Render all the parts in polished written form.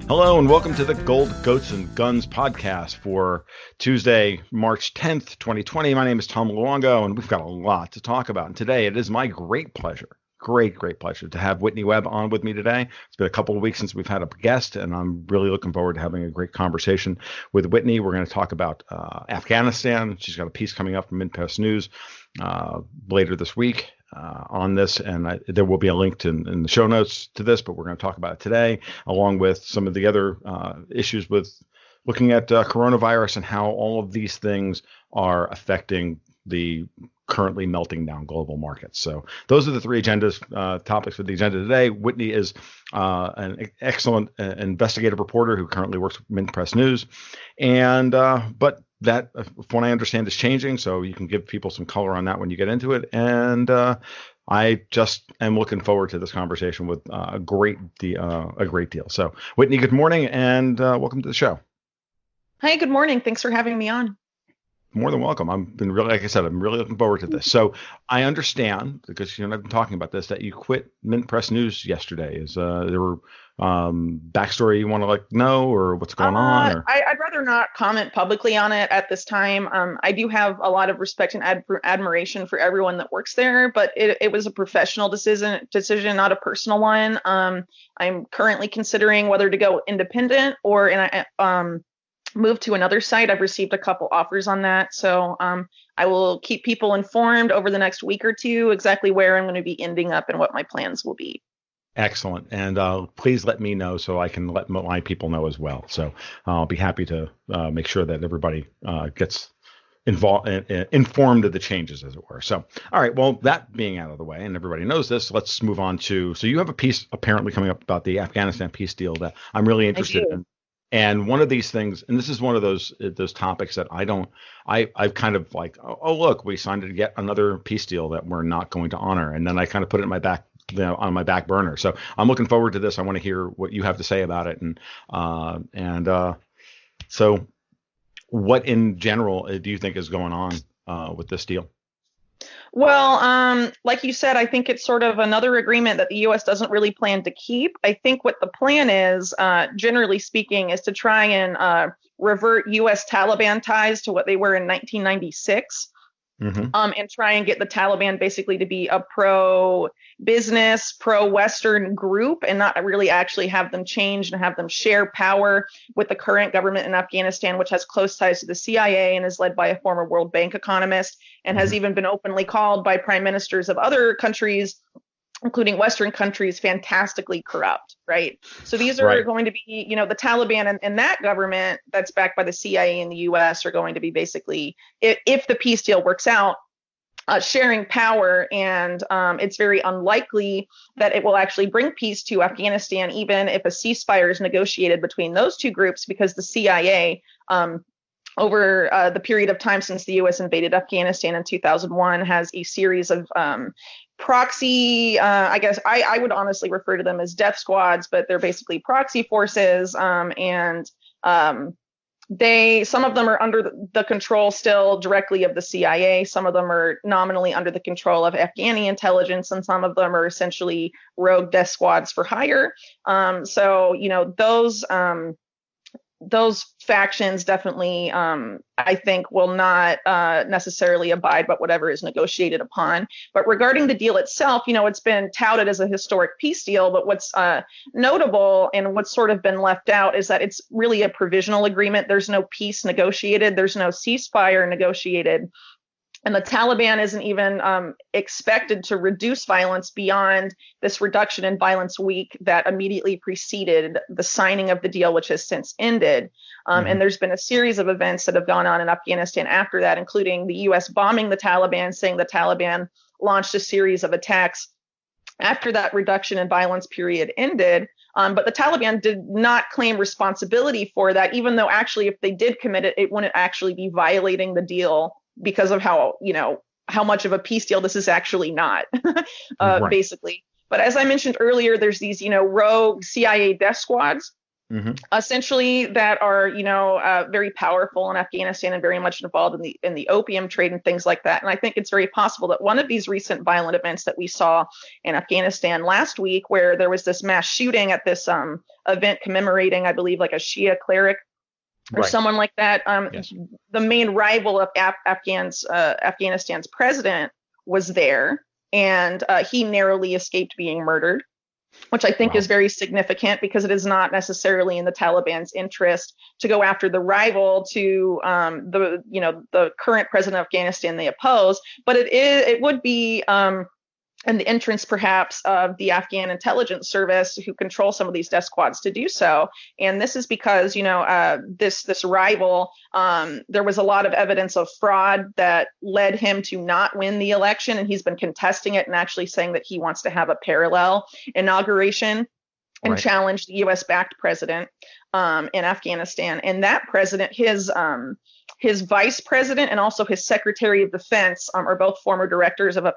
Hello and welcome to the Gold, Goats, and Guns podcast for Tuesday, March 10th, 2020. My name is Tom Luongo, and we've got a lot to talk about. And today it is my great pleasure to have Whitney Webb on with me today. It's been a couple of weeks since we've had a guest, and I'm really looking forward to having a great conversation with Whitney. We're going to talk about Afghanistan. She's got a piece coming up from Mynt Press News later this week on this, and there will be a link in the show notes to this, but we're going to talk about it today, along with some of the other issues with looking at coronavirus and how all of these things are affecting the currently melting down global markets. So those are the three topics for the agenda today. Whitney is an excellent investigative reporter who currently works with Mynt Press News, and but that, from what I understand, is changing. So you can give people some color on that when you get into it. And I just am looking forward to this conversation with a great deal. So Whitney, good morning and welcome to the show. Hi, good morning. Thanks for having me on. More than welcome. I've been really, like I said, I'm really looking forward to this. So I understand, because I've been talking about this, that you quit Mynt Press News yesterday. Is there were backstory you want to know, or what's going on? Or? I'd rather not comment publicly on it at this time. I do have a lot of respect and admiration for everyone that works there, but it was a professional decision, not a personal one. I'm currently considering whether to go independent or move to another site. I've received a couple offers on that. So I will keep people informed over the next week or two exactly where I'm going to be ending up and what my plans will be. Excellent. And please let me know so I can let my people know as well. So I'll be happy to make sure that everybody gets informed of the changes, as it were. So, all right. Well, that being out of the way, and everybody knows this, let's move on to, so you have a piece apparently coming up about the Afghanistan peace deal that I'm really interested in. And one of these things, and this is one of those topics that I've kind of like, oh, look, we signed yet another peace deal that we're not going to honor. And then I kind of put it in my back, on my back burner. So I'm looking forward to this. I want to hear what you have to say about it. And so what in general do you think is going on with this deal? Well, like you said, I think it's sort of another agreement that the U.S. doesn't really plan to keep. I think what the plan is, generally speaking, is to try and revert U.S. Taliban ties to what they were in 1996. And try and get the Taliban basically to be a pro-business, pro-Western group, and not really actually have them change and have them share power with the current government in Afghanistan, which has close ties to the CIA and is led by a former World Bank economist, and has even been openly called by prime ministers of other countries, including Western countries, fantastically corrupt, right? So these are going to be, the Taliban and that government that's backed by the CIA and the US are going to be basically, if the peace deal works out, sharing power. And it's very unlikely that it will actually bring peace to Afghanistan, even if a ceasefire is negotiated between those two groups, because the CIA, over the period of time since the U.S. invaded Afghanistan in 2001, has a series of proxy, I guess I would honestly refer to them as death squads, but they're basically proxy forces. And some of them are under the control still directly of the CIA. Some of them are nominally under the control of Afghani intelligence, and some of them are essentially rogue death squads for hire. So, those factions definitely, I think, will not necessarily abide by whatever is negotiated upon. But regarding the deal itself, it's been touted as a historic peace deal. But what's notable and what's sort of been left out is that it's really a provisional agreement. There's no peace negotiated. There's no ceasefire negotiated. And the Taliban isn't even expected to reduce violence beyond this reduction in violence week that immediately preceded the signing of the deal, which has since ended. And there's been a series of events that have gone on in Afghanistan after that, including the U.S. bombing the Taliban, saying the Taliban launched a series of attacks after that reduction in violence period ended. But the Taliban did not claim responsibility for that, even though actually if they did commit it, it wouldn't actually be violating the deal because of how much of a peace deal this is actually not, basically. But as I mentioned earlier, there's these, rogue CIA death squads essentially that are, very powerful in Afghanistan and very much involved in the opium trade and things like that. And I think it's very possible that one of these recent violent events that we saw in Afghanistan last week, where there was this mass shooting at this event commemorating, I believe, like a Shia cleric or someone like that. Yes. The main rival of Afghanistan's president was there, and he narrowly escaped being murdered, which I think is very significant because it is not necessarily in the Taliban's interest to go after the rival to the current president of Afghanistan they oppose, but it would be in the interest perhaps of the Afghan intelligence service, who control some of these death squads, to do so. And this is because this rival, there was a lot of evidence of fraud that led him to not win the election, and he's been contesting it and actually saying that he wants to have a parallel inauguration and challenge the U.S.-backed president in Afghanistan. And that president, his vice president and also his secretary of defense are both former directors of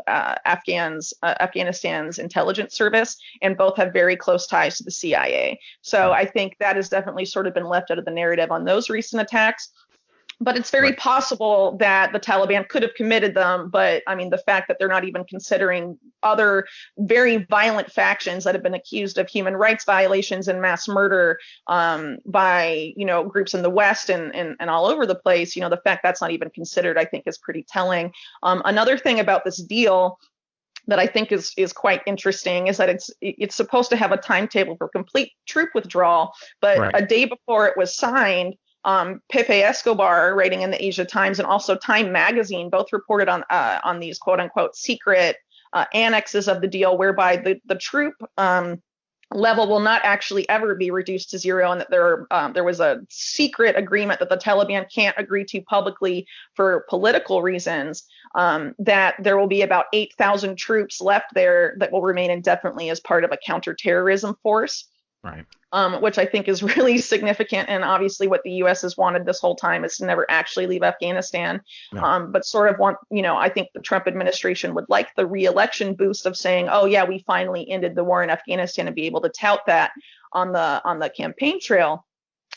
Afghanistan's intelligence service, and both have very close ties to the CIA. So I think that has definitely sort of been left out of the narrative on those recent attacks. But it's very possible that the Taliban could have committed them. But I mean, the fact that they're not even considering other very violent factions that have been accused of human rights violations and mass murder by, groups in the West and all over the place, the fact that's not even considered, I think, is pretty telling. Another thing about this deal that I think is quite interesting is that it's supposed to have a timetable for complete troop withdrawal. But a day before it was signed, Pepe Escobar, writing in the Asia Times and also Time Magazine, both reported on these quote unquote secret annexes of the deal, whereby the troop level will not actually ever be reduced to zero, and that there was a secret agreement that the Taliban can't agree to publicly for political reasons, that there will be about 8,000 troops left there that will remain indefinitely as part of a counterterrorism force. Which I think is really significant. And obviously what the U.S. has wanted this whole time is to never actually leave Afghanistan. But sort of I think the Trump administration would like the re-election boost of saying, oh, yeah, we finally ended the war in Afghanistan, and be able to tout that on the campaign trail.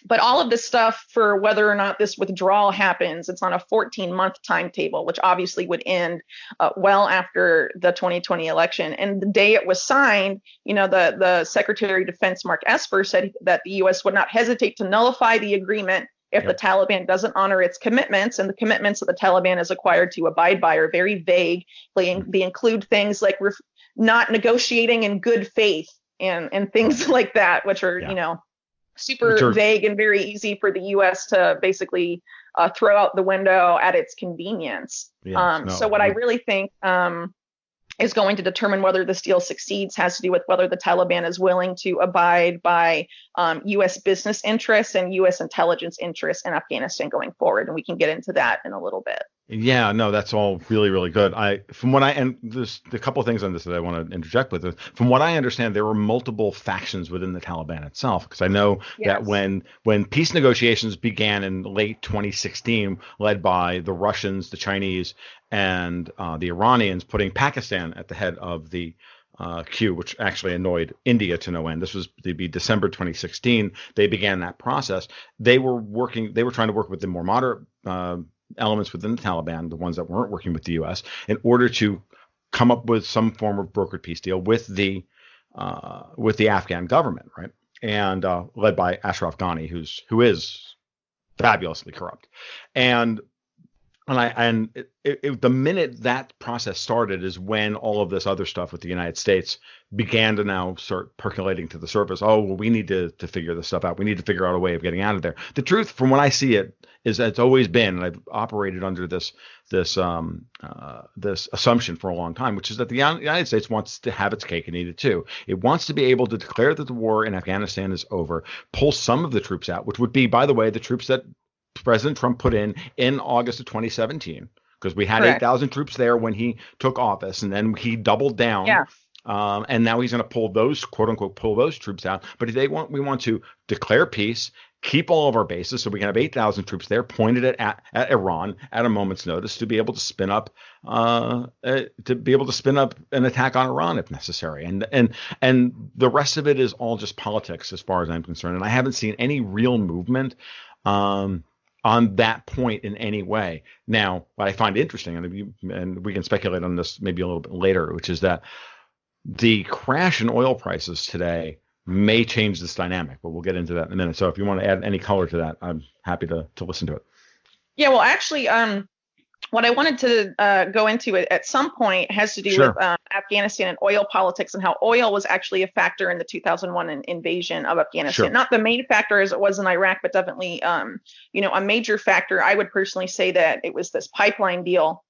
But all of this stuff, for whether or not this withdrawal happens, it's on a 14-month timetable, which obviously would end well after the 2020 election. And the day it was signed, the Secretary of Defense, Mark Esper, said that the U.S. would not hesitate to nullify the agreement if the Taliban doesn't honor its commitments. And the commitments that the Taliban has acquired to abide by are very vague. They include things like not negotiating in good faith and things like that, which are, super vague and very easy for the U.S. to basically throw out the window at its convenience. So what I really think is going to determine whether this deal succeeds has to do with whether the Taliban is willing to abide by U.S. business interests and U.S. intelligence interests in Afghanistan going forward. And we can get into that in a little bit. Yeah, no, that's all really, really good. And there's a couple of things on this that I want to interject with. From what I understand, there were multiple factions within the Taliban itself, because I know that when peace negotiations began in late 2016, led by the Russians, the Chinese, and the Iranians, putting Pakistan at the head of the queue, which actually annoyed India to no end. This was to be December 2016. They began that process. They were trying to work with the more moderate elements within the Taliban, the ones that weren't working with the U.S., in order to come up with some form of brokered peace deal with the Afghan government, right? And led by Ashraf Ghani, who is fabulously corrupt. And the minute that process started is when all of this other stuff with the United States began to now start percolating to the surface. Oh, well, we need to figure this stuff out. We need to figure out a way of getting out of there. The truth, from what I see it, is that it's always been, and I've operated under this assumption for a long time, which is that the United States wants to have its cake and eat it too. It wants to be able to declare that the war in Afghanistan is over, pull some of the troops out, which would be, by the way, the troops that President Trump put in August of 2017, because we had 8,000 troops there when he took office, and then he doubled down. And now he's going to pull those, quote unquote, pull those troops out. But we want to declare peace keep all of our bases so we can have 8,000 troops there pointed at Iran at a moment's notice to be able to spin up an attack on Iran if necessary. And the rest of it is all just politics as far as I'm concerned. And I haven't seen any real movement on that point in any way. Now, what I find interesting, and we can speculate on this maybe a little bit later, which is that the crash in oil prices today may change this dynamic, but we'll get into that in a minute. So if you want to add any color to that, I'm happy to listen to it. Yeah, well, actually, what I wanted to go into at some point has to do Sure. with Afghanistan and oil politics and how oil was actually a factor in the 2001 invasion of Afghanistan. Sure. Not the main factor as it was in Iraq, but definitely, a major factor. I would personally say that it was this pipeline deal.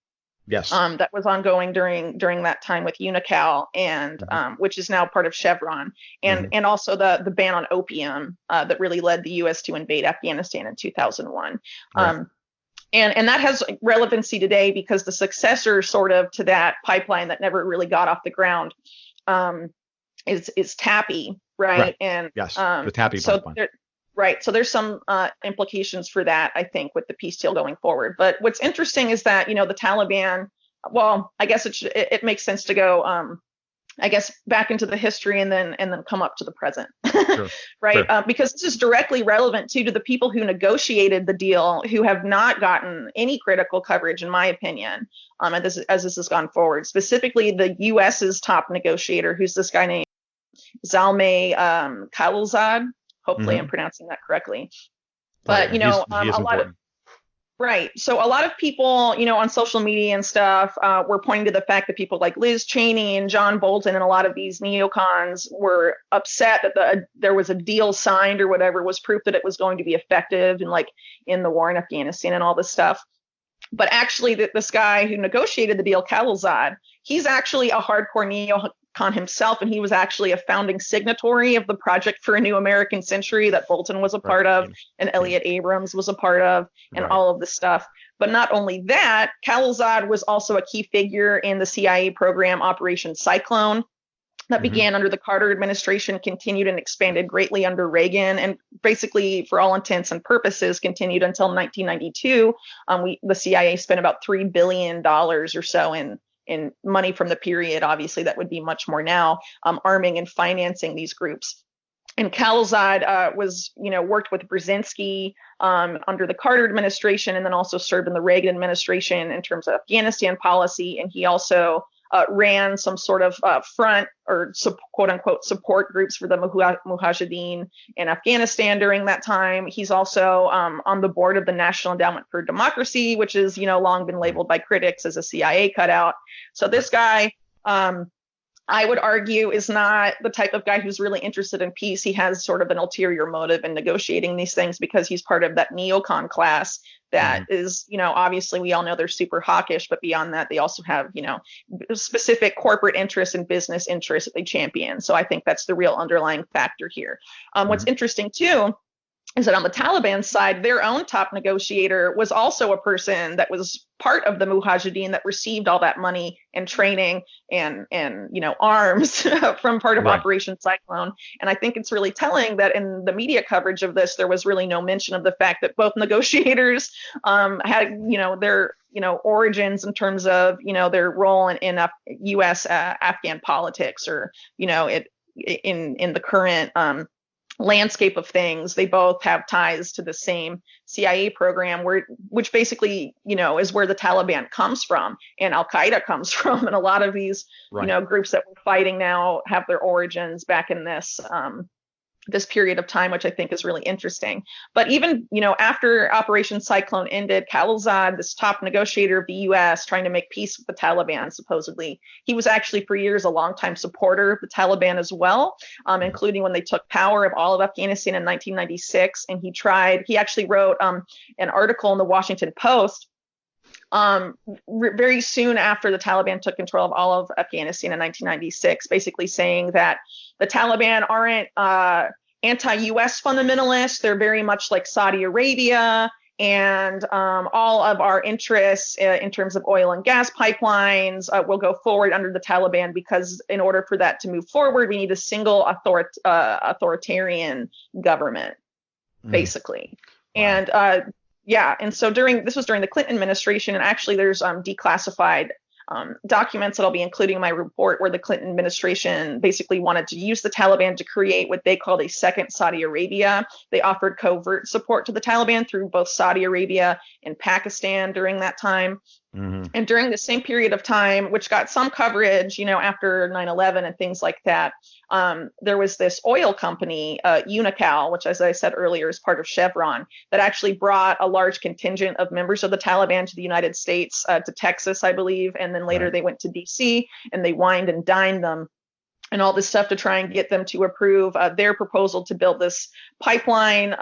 Yes. That was ongoing during that time with Unocal, and which is now part of Chevron, and also the ban on opium that really led the U.S. to invade Afghanistan in 2001. Right. And that has relevancy today because the successor sort of to that pipeline that never really got off the ground is TAPI, right? And yes, the TAPI pipeline. Right. So there's some implications for that, I think, with the peace deal going forward. But what's interesting is that, the Taliban, well, I guess it makes sense to go, back into the history and then come up to the present. Sure. Right. Sure. Because this is directly relevant to the people who negotiated the deal, who have not gotten any critical coverage, in my opinion, as this has gone forward. Specifically, the U.S.'s top negotiator, who's this guy named Zalmay Khalilzad. Hopefully I'm pronouncing that correctly. But, he is a lot important. of, right. So a lot of people, on social media and stuff, were pointing to the fact that people like Liz Cheney and John Bolton and a lot of these neocons were upset that there was a deal signed or whatever was proof that it was going to be effective and in the war in Afghanistan and all this stuff. But actually, this guy who negotiated the deal, Khalilzad, he's actually a hardcore neocon himself, and he was actually a founding signatory of the Project for a New American Century that Bolton was a part of, and Elliot Abrams was a part of, and all of this stuff. But not only that, Khalilzad was also a key figure in the CIA program Operation Cyclone that began under the Carter administration, continued and expanded greatly under Reagan, and basically, for all intents and purposes, continued until 1992. The CIA spent about $3 billion or so in money from the period. Obviously, that would be much more now, arming and financing these groups. And Khalilzad worked with Brzezinski under the Carter administration, and then also served in the Reagan administration in terms of Afghanistan policy. And he also ran some sort of front or quote unquote support groups for the Mujahideen in Afghanistan during that time. He's also on the board of the National Endowment for Democracy, which is, long been labeled by critics as a CIA cutout. So this guy, I would argue, is not the type of guy who's really interested in peace. He has sort of an ulterior motive in negotiating these things because he's part of that neocon class that is, obviously we all know they're super hawkish, but beyond that, they also have, specific corporate interests and business interests that they champion. So I think that's the real underlying factor here. What's interesting too is that on the Taliban side, their own top negotiator was also a person that was part of the Mujahideen that received all that money and training and arms from part of Operation Cyclone. And I think it's really telling that in the media coverage of this, there was really no mention of the fact that both negotiators had, their, origins in terms of, their role in U.S. Afghan politics or, in the current landscape of things. They both have ties to the same CIA program, which basically, is where the Taliban comes from and Al Qaeda comes from, and a lot of these, groups that we're fighting now have their origins back in this period of time, which I think is really interesting. But even, after Operation Cyclone ended, Khalilzad, this top negotiator of the U.S. trying to make peace with the Taliban, supposedly, he was actually for years a longtime supporter of the Taliban as well, including when they took power of all of Afghanistan in 1996. And he actually wrote an article in the Washington Post very soon after the Taliban took control of all of Afghanistan in 1996, basically saying that the Taliban aren't anti-U.S. fundamentalists. They're very much like Saudi Arabia, and all of our interests in terms of oil and gas pipelines will go forward under the Taliban, because in order for that to move forward, we need a single authoritarian government. basically. Wow. And and so this was during the Clinton administration, and actually there's declassified documents that I'll be including in my report where the Clinton administration basically wanted to use the Taliban to create what they called a second Saudi Arabia. They offered covert support to the Taliban through both Saudi Arabia and Pakistan during that time. And during the same period of time, which got some coverage, after 9/11 and things like that, there was this oil company, Unocal, which, as I said earlier, is part of Chevron, that actually brought a large contingent of members of the Taliban to the United States, to Texas, I believe. And then later they went to D.C. and they wined and dined them and all this stuff to try and get them to approve their proposal to build this pipeline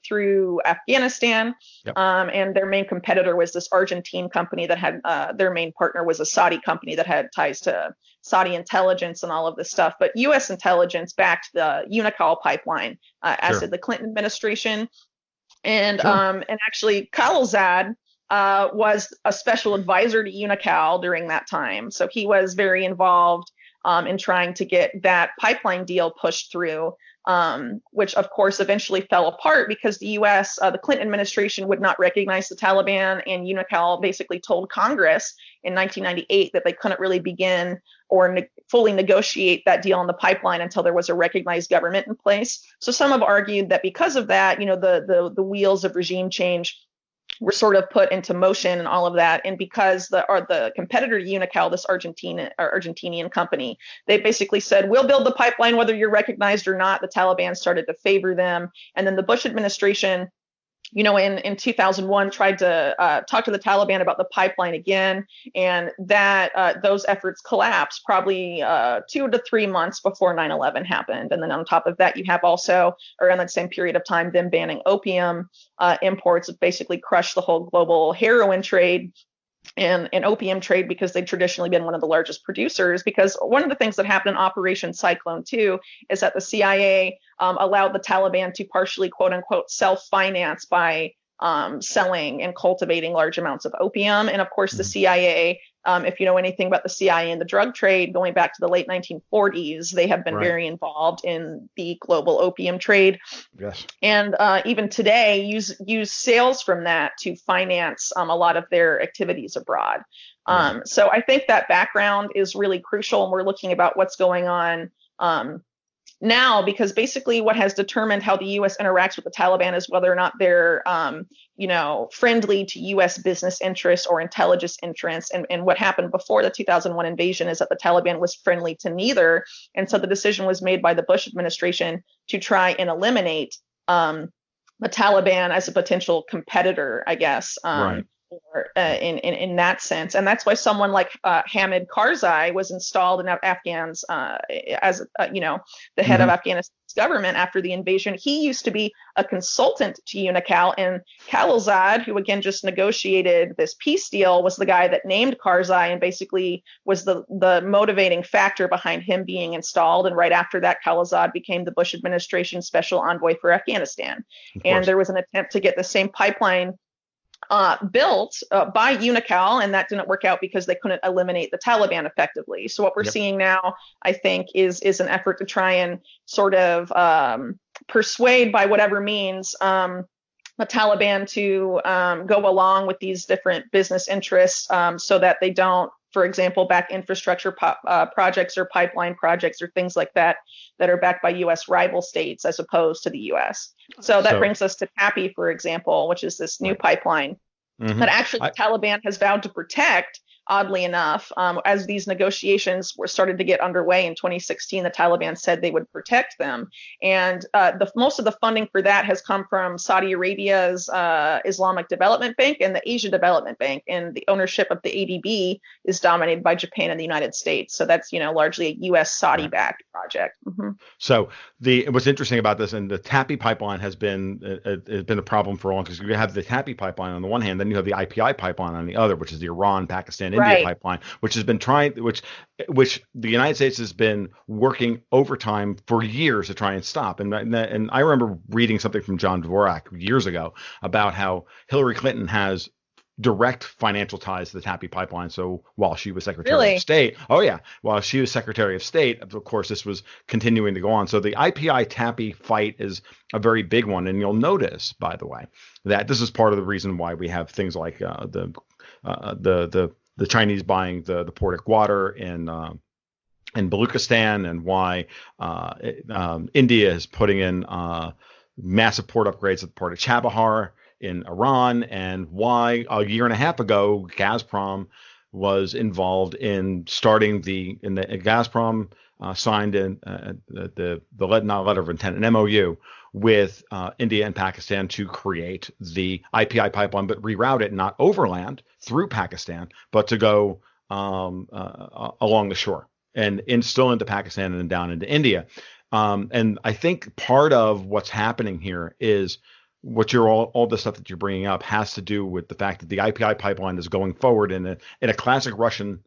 through Afghanistan. And their main competitor was this Argentine company that had their main partner was a Saudi company that had ties to Saudi intelligence and all of this stuff. But U.S. intelligence backed the Unocal pipeline, as did the Clinton administration. And actually, Khalilzad was a special advisor to Unocal during that time. So he was very involved in trying to get that pipeline deal pushed through, which of course eventually fell apart because the U.S., the Clinton administration would not recognize the Taliban, and Unocal basically told Congress in 1998 that they couldn't really begin or fully negotiate that deal on the pipeline until there was a recognized government in place. So some have argued that because of that, the wheels of regime change were sort of put into motion and all of that. And because the competitor to Unocal, this Argentinian company, they basically said, we'll build the pipeline whether you're recognized or not. The Taliban started to favor them. And then the Bush administration, in 2001 tried to talk to the Taliban about the pipeline again, and that those efforts collapsed probably 2 to 3 months before 9/11 happened. And then on top of that, you have also around that same period of time them banning opium imports, that basically crushed the whole global heroin trade and opium trade, because they've traditionally been one of the largest producers. Because one of the things that happened in Operation Cyclone 2 is that the CIA allowed the Taliban to partially, quote unquote, self-finance by selling and cultivating large amounts of opium. And of course, the CIA, if you know anything about the CIA and the drug trade, going back to the late 1940s, they have been very involved in the global opium trade. Yes. And even today, use sales from that to finance a lot of their activities abroad. So I think that background is really crucial, and we're looking about what's going on now, because basically what has determined how the U.S. interacts with the Taliban is whether or not they're, friendly to U.S. business interests or intelligence interests. And what happened before the 2001 invasion is that the Taliban was friendly to neither. And so the decision was made by the Bush administration to try and eliminate the Taliban as a potential competitor, I guess. In that sense. And that's why someone like Hamid Karzai was installed in Afghans as the head of Afghanistan's government after the invasion. He used to be a consultant to Unocal, and Khalilzad, who again just negotiated this peace deal, was the guy that named Karzai and basically was the motivating factor behind him being installed. And right after that, Khalilzad became the Bush administration's special envoy for Afghanistan. And there was an attempt to get the same pipeline built by Unocal, and that didn't work out because they couldn't eliminate the Taliban effectively. So what we're seeing now, I think, is an effort to try and sort of persuade, by whatever means, the Taliban to go along with these different business interests, so that they don't, for example, back infrastructure projects or pipeline projects or things like that are backed by U.S. rival states as opposed to the U.S. So that brings us to TAPI, for example, which is this new pipeline that actually the Taliban has vowed to protect. Oddly enough, as these negotiations were started to get underway in 2016, the Taliban said they would protect them. And most of the funding for that has come from Saudi Arabia's Islamic Development Bank and the Asia Development Bank. And the ownership of the ADB is dominated by Japan and the United States. So that's, largely a U.S. Saudi-backed project. So what's interesting about this, and the TAPI pipeline has been a problem for a long time, because you have the TAPI pipeline on the one hand, then you have the IPI pipeline on the other, which is the Iran-Pakistan India pipeline, which has been which the United States has been working overtime for years to try and stop. And I remember reading something from John Dvorak years ago about how Hillary Clinton has direct financial ties to the TAPI pipeline. So while she was Secretary Really? of State, oh yeah, while she was Secretary of State, of course, this was continuing to go on. So the IPI TAPI fight is a very big one. And you'll notice, by the way, that this is part of the reason why we have things like the Chinese buying the Portic water in Baluchistan, and why India is putting in massive port upgrades at the port of Chabahar in Iran, and why a year and a half ago Gazprom was involved in starting Gazprom signed in the letter of intent, an MOU with India and Pakistan to create the IPI pipeline, but reroute it not overland through Pakistan, but to go along the shore and still into Pakistan and then down into India. And I think part of what's happening here is all the stuff that you're bringing up has to do with the fact that the IPI pipeline is going forward in a classic Russian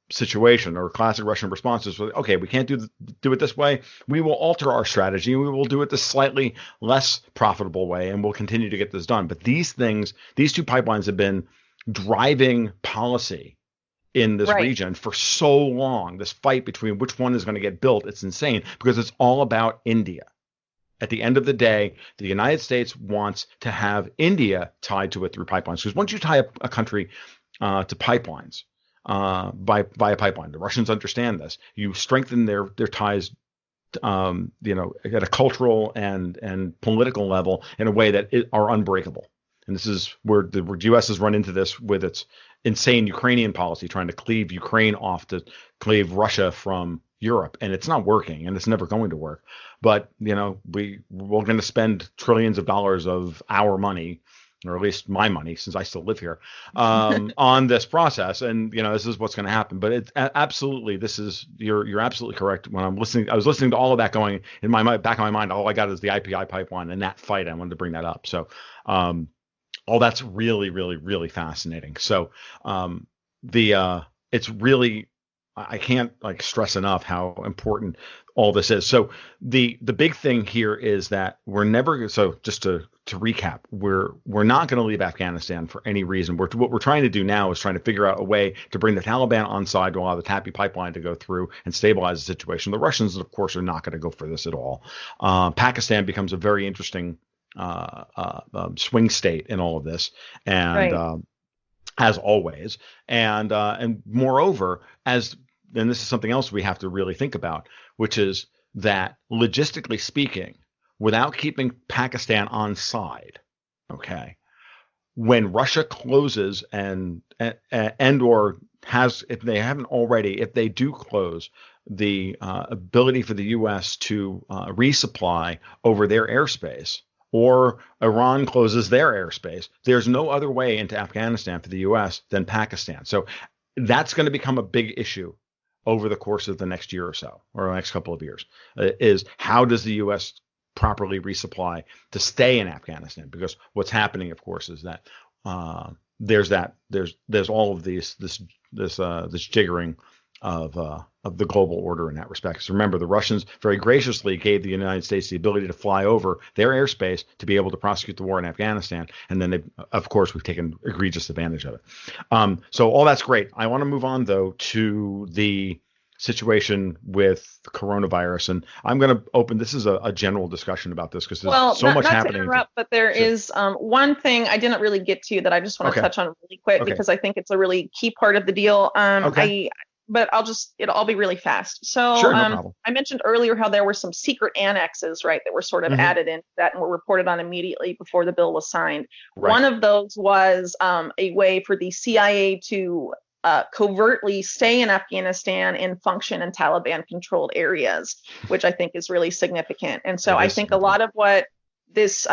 situation, or classic Russian responses. Okay, we can't do it this way. We will alter our strategy. We will do it this slightly less profitable way, and we'll continue to get this done. But these two pipelines have been driving policy in this region for so long. This fight between which one is going to get built, it's insane, because it's all about India. At the end of the day, the United States wants to have India tied to it through pipelines. Because once you tie up a country to pipelines, by a pipeline, the Russians understand this. You strengthen their ties, at a cultural and political level in a way that are unbreakable. And this is where the U.S. has run into this with its insane Ukrainian policy, trying to cleave Ukraine off to cleave Russia from Europe, and it's not working, and it's never going to work. But we're going to spend trillions of dollars of our money, or at least my money, since I still live here, on this process, and this is what's going to happen. But it's absolutely, you're absolutely correct. When I was listening to all of that going in my back of my mind. All I got is the IPI pipeline and that fight. I wanted to bring that up. So all that's really, really, really fascinating. So it's really, I can't stress enough how important all this is. So the big thing here is that we're never, so just to recap, we're not going to leave Afghanistan for any reason. What we're trying to do now is trying to figure out a way to bring the Taliban on side to allow the TAPI pipeline to go through and stabilize the situation. The Russians, of course, are not going to go for this at all. Pakistan becomes a very interesting swing state in all of this, and as always, and moreover, and this is something else we have to really think about, which is that logistically speaking, without keeping Pakistan on side, okay, when Russia closes and or has, if they haven't already, if they do close the ability for the U.S. to resupply over their airspace, or Iran closes their airspace, there's no other way into Afghanistan for the U.S. than Pakistan. So that's going to become a big issue over the course of the next year or so, or the next couple of years, is how does the U.S. properly resupply to stay in Afghanistan? Because what's happening, of course, is that there's all of this jiggering of the global order in that respect. So remember, the Russians very graciously gave the United States the ability to fly over their airspace to be able to prosecute the war in Afghanistan, and then we've taken egregious advantage of it. So all that's great. I want to move on though to the situation with the coronavirus, and I'm going to open. This is a general discussion about this because there's so much happening. To interrupt, but there is one thing I didn't really get to that I just want to touch on really quick because I think it's a really key part of the deal. But I'll be really fast. So sure, no problem. I mentioned earlier how there were some secret annexes, right, that were sort of added into that and were reported on immediately before the bill was signed. Right. One of those was a way for the CIA to covertly stay in Afghanistan and function in Taliban-controlled areas, which I think is really significant. And so I think a lot of what this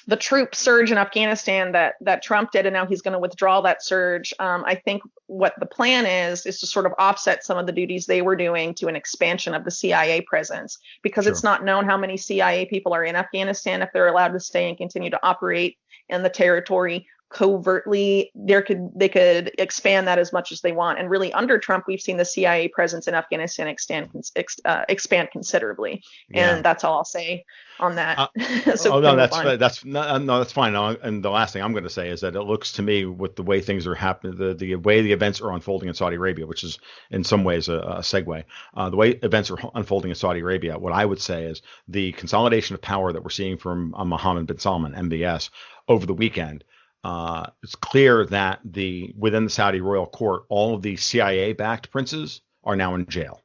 the troop surge in Afghanistan that Trump did, and now he's going to withdraw that surge. I think what the plan is to sort of offset some of the duties they were doing to an expansion of the CIA presence, because it's not known how many CIA people are in Afghanistan if they're allowed to stay and continue to operate in the territory. covertly, they could expand that as much as they want. And really, under Trump, we've seen the CIA presence in Afghanistan expand considerably. Yeah. And that's all I'll say on that. So no, that's fine. And the last thing I'm going to say is that it looks to me, with the way things are happening, the way the events are unfolding in Saudi Arabia, which is in some ways a segue, the way events are unfolding in Saudi Arabia, what I would say is the consolidation of power that we're seeing from Mohammed bin Salman, MBS, over the weekend. It's clear that within the Saudi royal court, all of the CIA-backed princes are now in jail.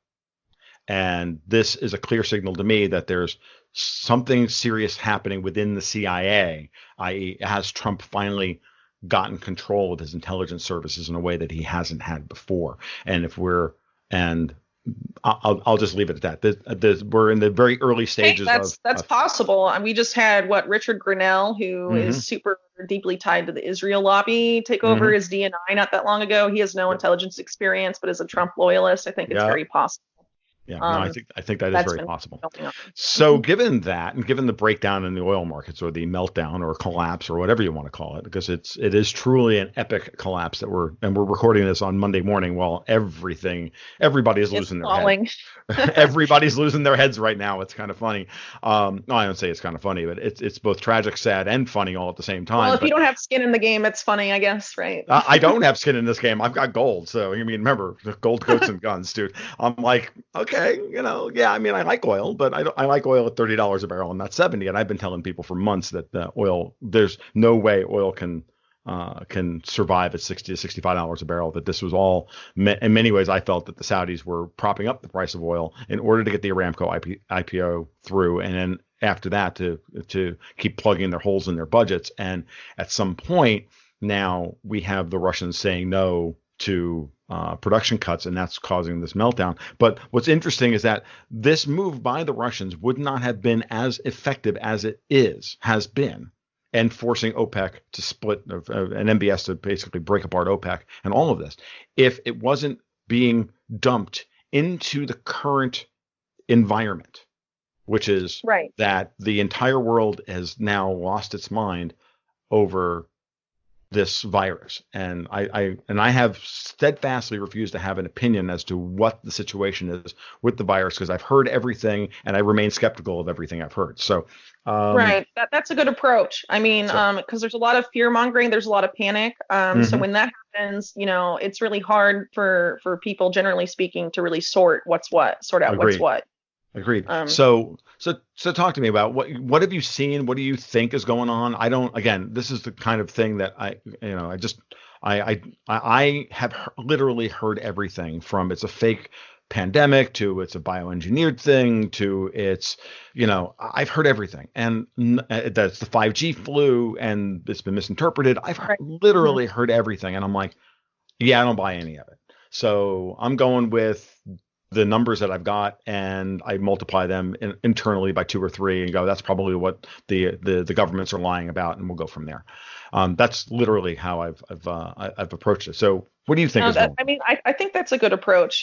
And this is a clear signal to me that there's something serious happening within the CIA, i.e., has Trump finally gotten control of his intelligence services in a way that he hasn't had before. And I'll just leave it at that. We're in the very early stages. That's possible. And we just had Richard Grenell, who is super deeply tied to the Israel lobby, take over his DNI not that long ago. He has no intelligence experience, but is a Trump loyalist. I think it's very possible. Yeah, no, I think that is very possible. So given that, and given the breakdown in the oil markets, or the meltdown or collapse, or whatever you want to call it, because it is truly an epic collapse that we're recording this on Monday morning while everybody is losing their heads. Everybody's losing their heads right now. It's kind of funny. No, I don't say it's kind of funny, but it's both tragic, sad, and funny all at the same time. Well, if you don't have skin in the game, it's funny, I guess, right? I don't have skin in this game. I've got gold. So remember, gold, goats, and guns, dude. I'm like, okay. Yeah, I like oil, but I like oil at $30 a barrel and not 70. And I've been telling people for months that there's no way oil can survive at $60 to $65 a barrel. That this was all, in many ways, I felt that the Saudis were propping up the price of oil in order to get the Aramco IPO through, and then after that to keep plugging their holes in their budgets. And at some point now, we have the Russians saying no to production cuts, and that's causing this meltdown. But what's interesting is that this move by the Russians would not have been as effective as it has been, and forcing OPEC to split, and MBS to basically break apart OPEC and all of this, if it wasn't being dumped into the current environment, which is that the entire world has now lost its mind over this virus. And I have steadfastly refused to have an opinion as to what the situation is with the virus, because I've heard everything and I remain skeptical of everything I've heard. So that's a good approach. Because there's a lot of fear mongering, there's a lot of panic. So when that happens, it's really hard for people, generally speaking, to really sort out what's what. Agreed. So talk to me about what have you seen? What do you think is going on? Again, this is the kind of thing that I have literally heard everything from it's a fake pandemic to it's a bioengineered thing to it's, I've heard everything. And that's the 5G flu and it's been misinterpreted. I've literally heard everything. And I'm like, yeah, I don't buy any of it. So I'm going with the numbers that I've got, and I multiply them internally by 2 or 3 and go, that's probably what the governments are lying about, and we'll go from there. That's literally how I've approached it. So what do you think? I think that's a good approach,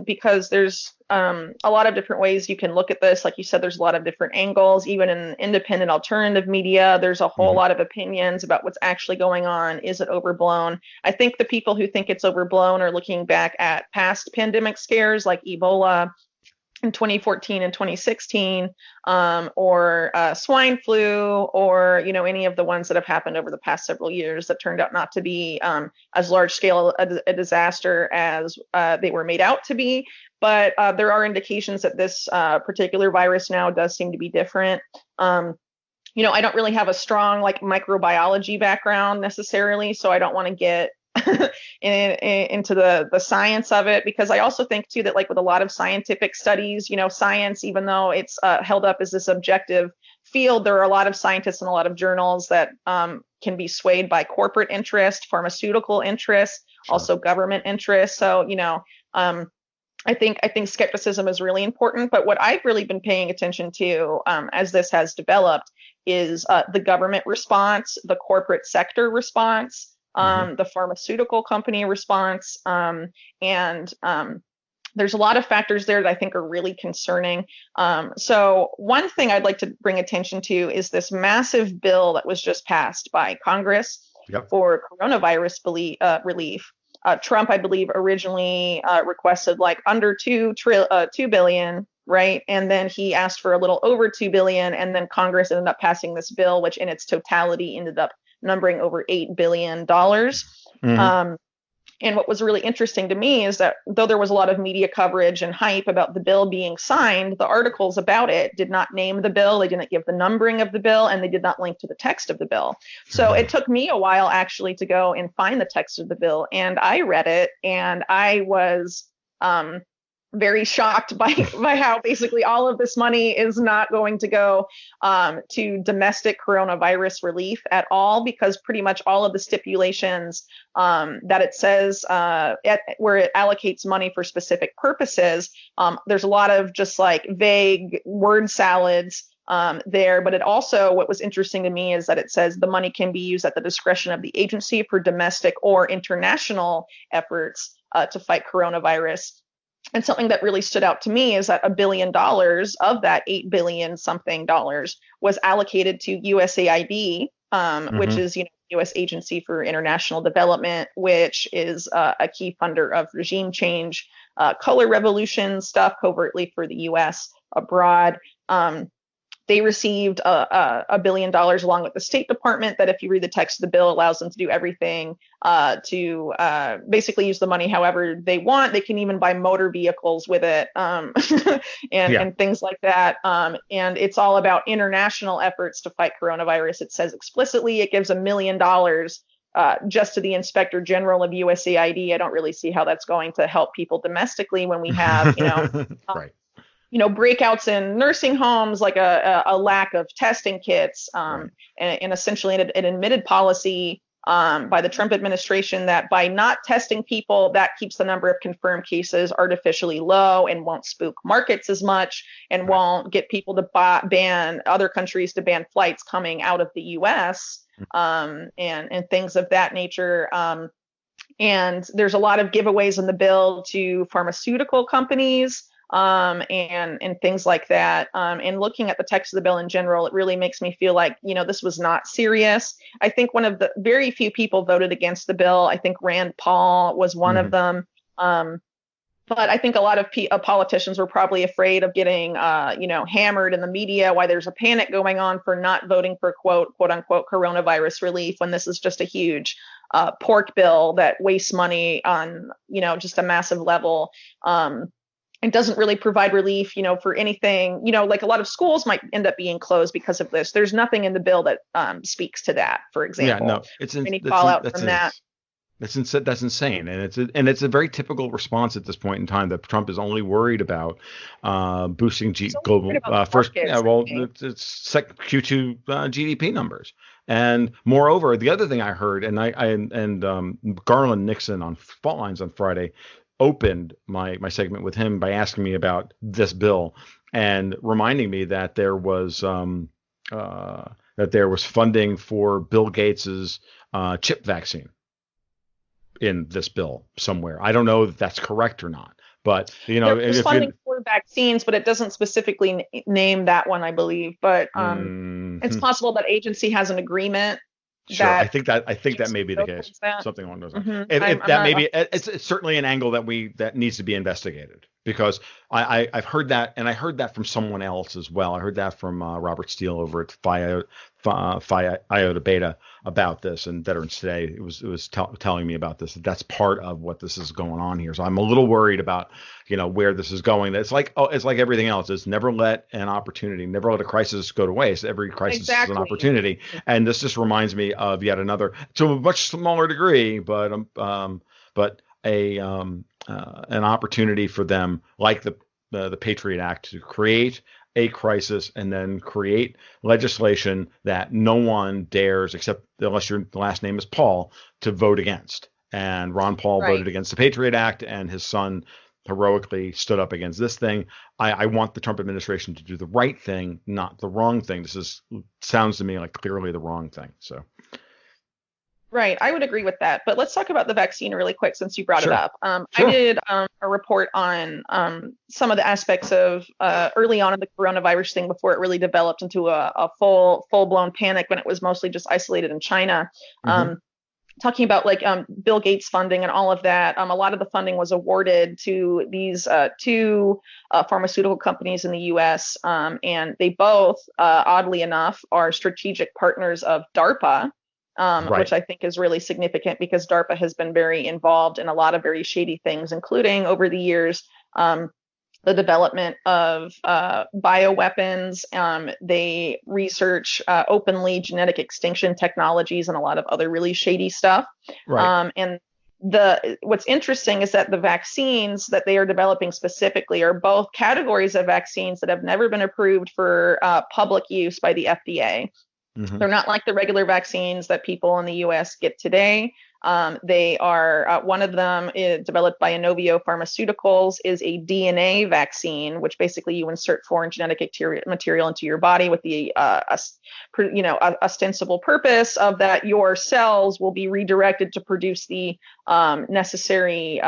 because there's a lot of different ways you can look at this. Like you said, there's a lot of different angles. Even in independent alternative media, there's a whole lot of opinions about what's actually going on. Is it overblown? I think the people who think it's overblown are looking back at past pandemic scares like Ebola in 2014 and 2016, or swine flu, or any of the ones that have happened over the past several years that turned out not to be as large scale a disaster as they were made out to be. But there are indications that this particular virus now does seem to be different. I don't really have a strong microbiology background necessarily, so I don't want to get into the science of it, because I also think too that with a lot of scientific studies, science, even though it's held up as this objective field, there are a lot of scientists and a lot of journals that can be swayed by corporate interest, pharmaceutical interest, also government interest. So I think skepticism is really important. But what I've really been paying attention to as this has developed is the government response, the corporate sector response, the pharmaceutical company response, and there's a lot of factors there that I think are really concerning. So one thing I'd like to bring attention to is this massive bill that was just passed by Congress. Yep. for coronavirus relief. Trump, I believe, originally requested like under 2 billion, right? And then he asked for a little over 2 billion, and then Congress ended up passing this bill, which in its totality ended up numbering over $8 billion. Mm-hmm. And what was really interesting to me is that though there was a lot of media coverage and hype about the bill being signed, the articles about it did not name the bill, they didn't give the numbering of the bill, and they did not link to the text of the bill. So it took me a while actually to go and find the text of the bill, and I read it, and I was very shocked by how basically all of this money is not going to go to domestic coronavirus relief at all, because pretty much all of the stipulations that it says where it allocates money for specific purposes, there's a lot of just like vague word salads there. But it also, what was interesting to me is that it says the money can be used at the discretion of the agency for domestic or international efforts to fight coronavirus. And something that really stood out to me is that $1 billion of that $8 billion something dollars was allocated to USAID, which is, U.S. Agency for International Development, which is a key funder of regime change, color revolution stuff covertly for the U.S. abroad. They received $1 billion along with the State Department that, if you read the text of the bill, allows them to do everything to basically use the money however they want. They can even buy motor vehicles with it and things like that. And it's all about international efforts to fight coronavirus. It says explicitly it gives $1 million just to the Inspector General of USAID. I don't really see how that's going to help people domestically when we have, right. Breakouts in nursing homes, like a lack of testing kits, and essentially an admitted policy by the Trump administration that by not testing people, that keeps the number of confirmed cases artificially low and won't spook markets as much and won't get people to ban other countries to ban flights coming out of the U.S. And things of that nature. And there's a lot of giveaways in the bill to pharmaceutical companies. And things like that. And looking at the text of the bill in general, it really makes me feel like, this was not serious. I think one of the very few people voted against the bill. I think Rand Paul was one of them. But I think a lot of politicians were probably afraid of getting, hammered in the media, why there's a panic going on for not voting for quote unquote coronavirus relief, when this is just a huge pork bill that wastes money on, just a massive level. It doesn't really provide relief, for anything, like a lot of schools might end up being closed because of this. There's nothing in the bill that speaks to that, for example. Yeah, no, it's any fallout from that. That's insane, and it's a very typical response at this point in time that Trump is only worried about boosting global first. Yeah, well, it's Q2 GDP numbers, and moreover, the other thing I heard, and Garland Nixon on Fault Lines on Friday opened my segment with him by asking me about this bill and reminding me that there was funding for Bill Gates's chip vaccine in this bill somewhere. I don't know if that's correct or not, but there's funding for vaccines, but it doesn't specifically name that one, I believe. But it's possible that agency has an agreement. Sure, I think that may be the case. Something along those lines. It's certainly an angle that needs to be investigated, because I've heard that, and I heard that from someone else as well. I heard that from Robert Steele over at Phi Iota Beta about this, and Veterans Today. It was telling me about this. That's part of what this is going on here. So I'm a little worried about where this is going. It's like everything else. It's never let a crisis go to waste. Every crisis is an opportunity, and this just reminds me of yet another, to a much smaller degree, but an opportunity for them, like the Patriot Act, to create a crisis and then create legislation that no one dares, except unless your last name is Paul, to vote against. And Ron Paul voted against the Patriot Act, and his son heroically stood up against this thing. I want the Trump administration to do the right thing, not the wrong thing. Sounds to me like clearly the wrong thing. So. Right. I would agree with that. But let's talk about the vaccine really quick, since you brought it up. Sure. I did a report on some of the aspects of early on in the coronavirus thing before it really developed into a full-blown panic, when it was mostly just isolated in China. talking about like Bill Gates funding and all of that, a lot of the funding was awarded to these two pharmaceutical companies in the U.S. And they both, oddly enough, are strategic partners of DARPA, Right. which I think is really significant because DARPA has been very involved in a lot of very shady things, including over the years. The development of bioweapons. They research openly genetic extinction technologies and a lot of other really shady stuff. Right. And what's interesting is that the vaccines that they are developing specifically are both categories of vaccines that have never been approved for public use by the FDA. Hmm. They're not like the regular vaccines that people in the US get today. They are, one of them is developed by Inovio Pharmaceuticals, is a DNA vaccine, which basically you insert foreign genetic material into your body with the ostensible purpose of that your cells will be redirected to produce the necessary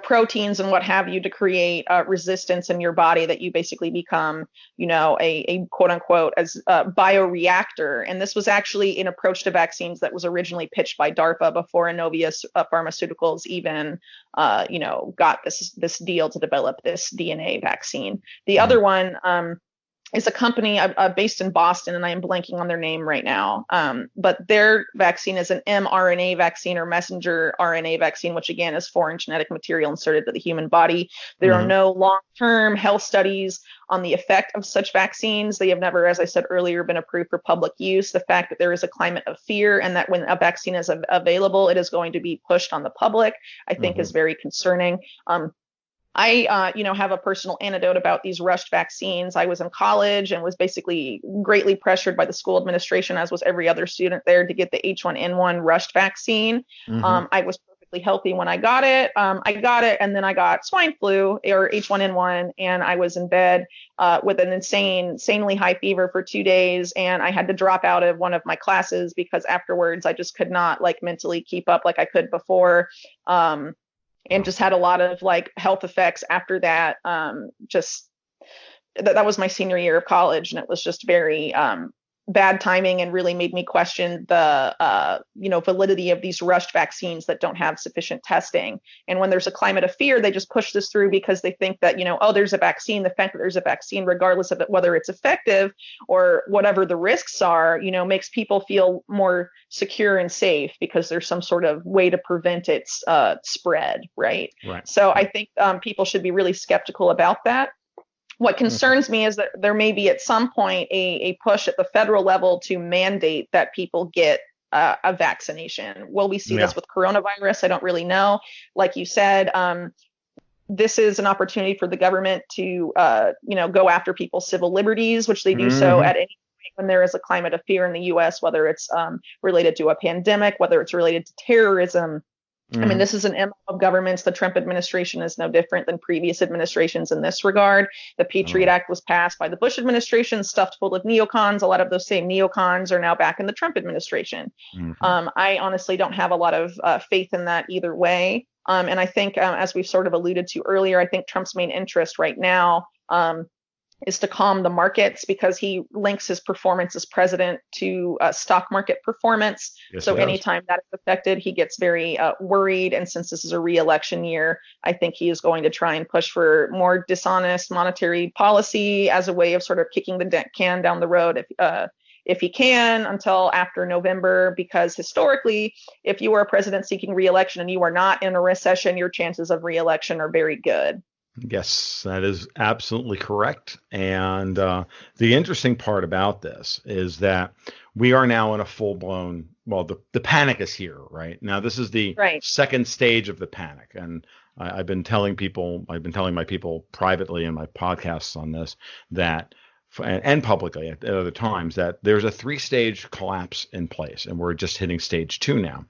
proteins and what have you to create resistance in your body that you basically become, a quote unquote as a bioreactor. And this was actually an approach to vaccines that was originally pitched by DARPA before Inovio Pharmaceuticals even, got this deal to develop this DNA vaccine. The other one, is a company based in Boston, and I am blanking on their name right now. But their vaccine is an mRNA vaccine or messenger RNA vaccine, which again is foreign genetic material inserted to the human body. There are no long-term health studies on the effect of such vaccines. They have never, as I said earlier, been approved for public use. The fact that there is a climate of fear and that when a vaccine is available, it is going to be pushed on the public, I think is very concerning. I have a personal anecdote about these rushed vaccines. I was in college and was basically greatly pressured by the school administration, as was every other student there, to get the H1N1 rushed vaccine. I was perfectly healthy when I got it. And then I got swine flu or H1N1, and I was in bed with an insanely high fever for 2 days, and I had to drop out of one of my classes because afterwards I just could not mentally keep up like I could before. And just had a lot of health effects after that. Just that was my senior year of college, and it was just very bad timing and really made me question the validity of these rushed vaccines that don't have sufficient testing. And when there's a climate of fear, they just push this through because they think that there's a vaccine. The fact that there's a vaccine, regardless of whether it's effective or whatever the risks are, makes people feel more secure and safe because there's some sort of way to prevent its spread, right? So I think people should be really skeptical about that. What concerns me is that there may be at some point a push at the federal level to mandate that people get a vaccination. Will we see this with coronavirus? I don't really know. Like you said, this is an opportunity for the government to, go after people's civil liberties, which they do so at any point when there is a climate of fear in the U.S., whether it's related to a pandemic, whether it's related to terrorism. I mean, this is an MO of governments. The Trump administration is no different than previous administrations in this regard. The Patriot Act was passed by the Bush administration, stuffed full of neocons. A lot of those same neocons are now back in the Trump administration. I honestly don't have a lot of faith in that either way. And I think, as we've sort of alluded to earlier, I think Trump's main interest right now is to calm the markets because he links his performance as president to stock market performance. So anytime that is affected, he gets very worried. And since this is a re-election year, I think he is going to try and push for more dishonest monetary policy as a way of sort of kicking the can down the road if he can until after November, because historically, if you are a president seeking re-election and you are not in a recession, your chances of re-election are very good. Yes, that is absolutely correct. And the interesting part about this is that we are now in a full-blown, the panic is here, right? Now, this is the second stage of the panic. And I've been telling my people privately in my podcasts on this and publicly at other times that there's a 3-stage collapse in place, and we're just hitting stage 2 now.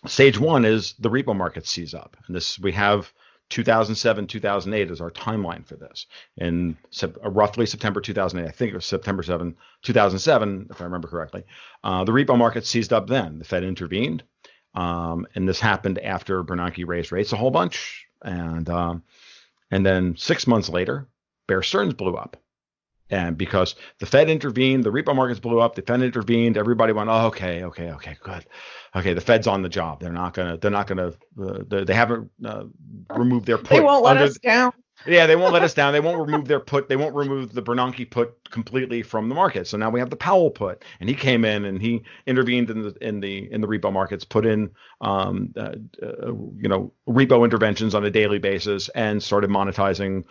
Stage 1 is the repo market seize up. And we have 2007, 2008 is our timeline for this. In roughly September 2008, I think it was September 7, 2007, if I remember correctly, the repo market seized up then. The Fed intervened, and this happened after Bernanke raised rates a whole bunch. And then 6 months later, Bear Stearns blew up. And because the Fed intervened, the repo markets blew up. The Fed intervened. Everybody went, oh, okay, good. Okay, the Fed's on the job. They haven't removed their put. They won't let us down. Yeah, they won't let us down. They won't remove their put. They won't remove the Bernanke put completely from the market. So now we have the Powell put, and he came in and he intervened in the repo markets, put in repo interventions on a daily basis, and started monetizing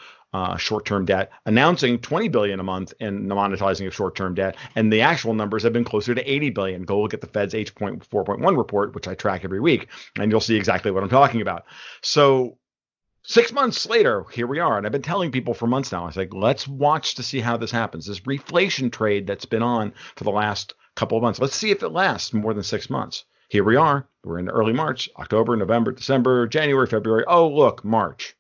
short-term debt, announcing $20 billion a month in the monetizing of short-term debt, and the actual numbers have been closer to $80 billion. Go look at the Fed's H.4.1 report, which I track every week, and you'll see exactly what I'm talking about. So 6 months later, here we are. And I've been telling people for months now, I was like, let's watch to see how this happens. This reflation trade that's been on for the last couple of months. Let's see if it lasts more than 6 months. Here we are. We're in early March, October, November, December, January, February. Oh, look, March.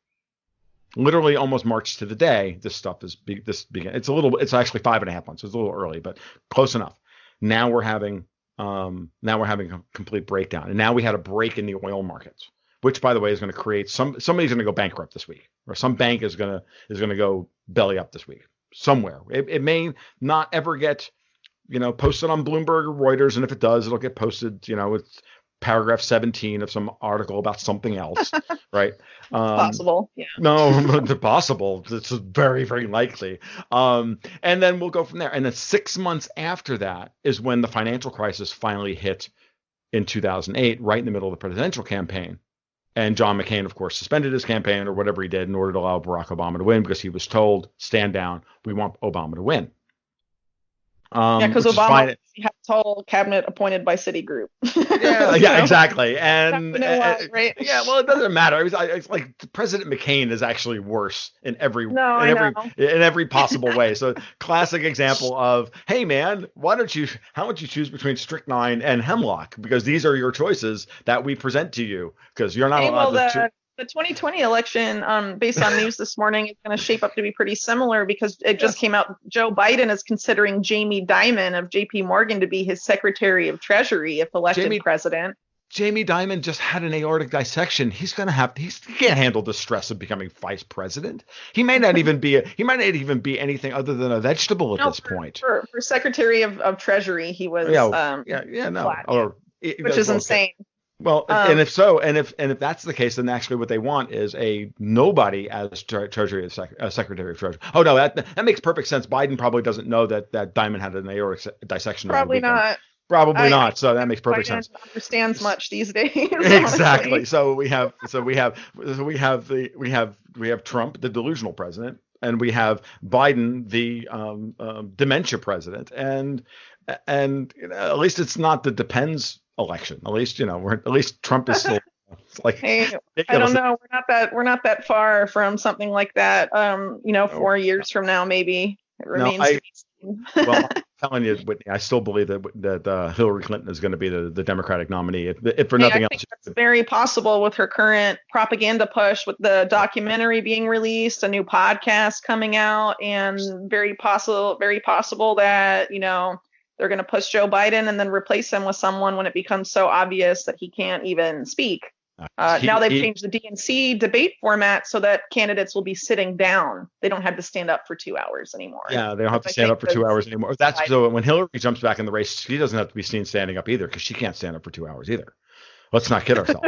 Literally almost March to the day. This stuff is began. It's actually 5.5 months. It's a little early, but close enough. Now we're having a complete breakdown. And now we had a break in the oil markets, which, by the way, is going to create somebody's going to go bankrupt this week, or some bank is going to go belly up this week somewhere. It may not ever get, posted on Bloomberg or Reuters, and if it does, it'll get posted, it's paragraph 17 of some article about something else, right? Possible, yeah. No, possible. It's very, very likely. And then we'll go from there. And then 6 months after that is when the financial crisis finally hit in 2008, right in the middle of the presidential campaign. And John McCain, of course, suspended his campaign or whatever he did in order to allow Barack Obama to win, because he was told, stand down, we want Obama to win. Because Obama had a total cabinet appointed by Citigroup. Yeah, exactly. And right? Yeah, well, it doesn't matter. It's like President McCain is actually worse in every possible way. So classic example of, hey man, how about you choose between strychnine and hemlock, because these are your choices that we present to you, because you're not allowed to choose. The 2020 election, based on news this morning, is going to shape up to be pretty similar, because it just came out. Joe Biden is considering Jamie Dimon of JP Morgan to be his Secretary of Treasury if elected president. Jamie Dimon just had an aortic dissection. He can't handle the stress of becoming vice president. He may not even be anything other than a vegetable at this point. For Secretary of Treasury, he was which is insane. Well, and if that's the case, then actually what they want is a nobody as Secretary of Treasury. Oh no, that makes perfect sense. Biden probably doesn't know that Diamond had an aortic dissection. Probably not. Probably not. So that makes perfect sense. Understands much these days. Exactly. So we have Trump, the delusional president, and we have Biden, the dementia president, and at least it's not the depends election. At least Trump is still like, hey, I don't know. We're not that far from something like that. 4 years from now, maybe it remains to be seen. Well, I'm telling you, Whitney, I still believe that Hillary Clinton is going to be the Democratic nominee. If for nothing else, I think that's very possible with her current propaganda push, with the documentary being released, a new podcast coming out, and very possible that they're going to push Joe Biden and then replace him with someone when it becomes so obvious that he can't even speak. Now they've changed the DNC debate format so that candidates will be sitting down. They don't have to stand up for 2 hours anymore. Yeah, they don't have to stand up for 2 hours anymore. That's so when Hillary jumps back in the race, she doesn't have to be seen standing up either, because she can't stand up for 2 hours either. Let's not kid ourselves.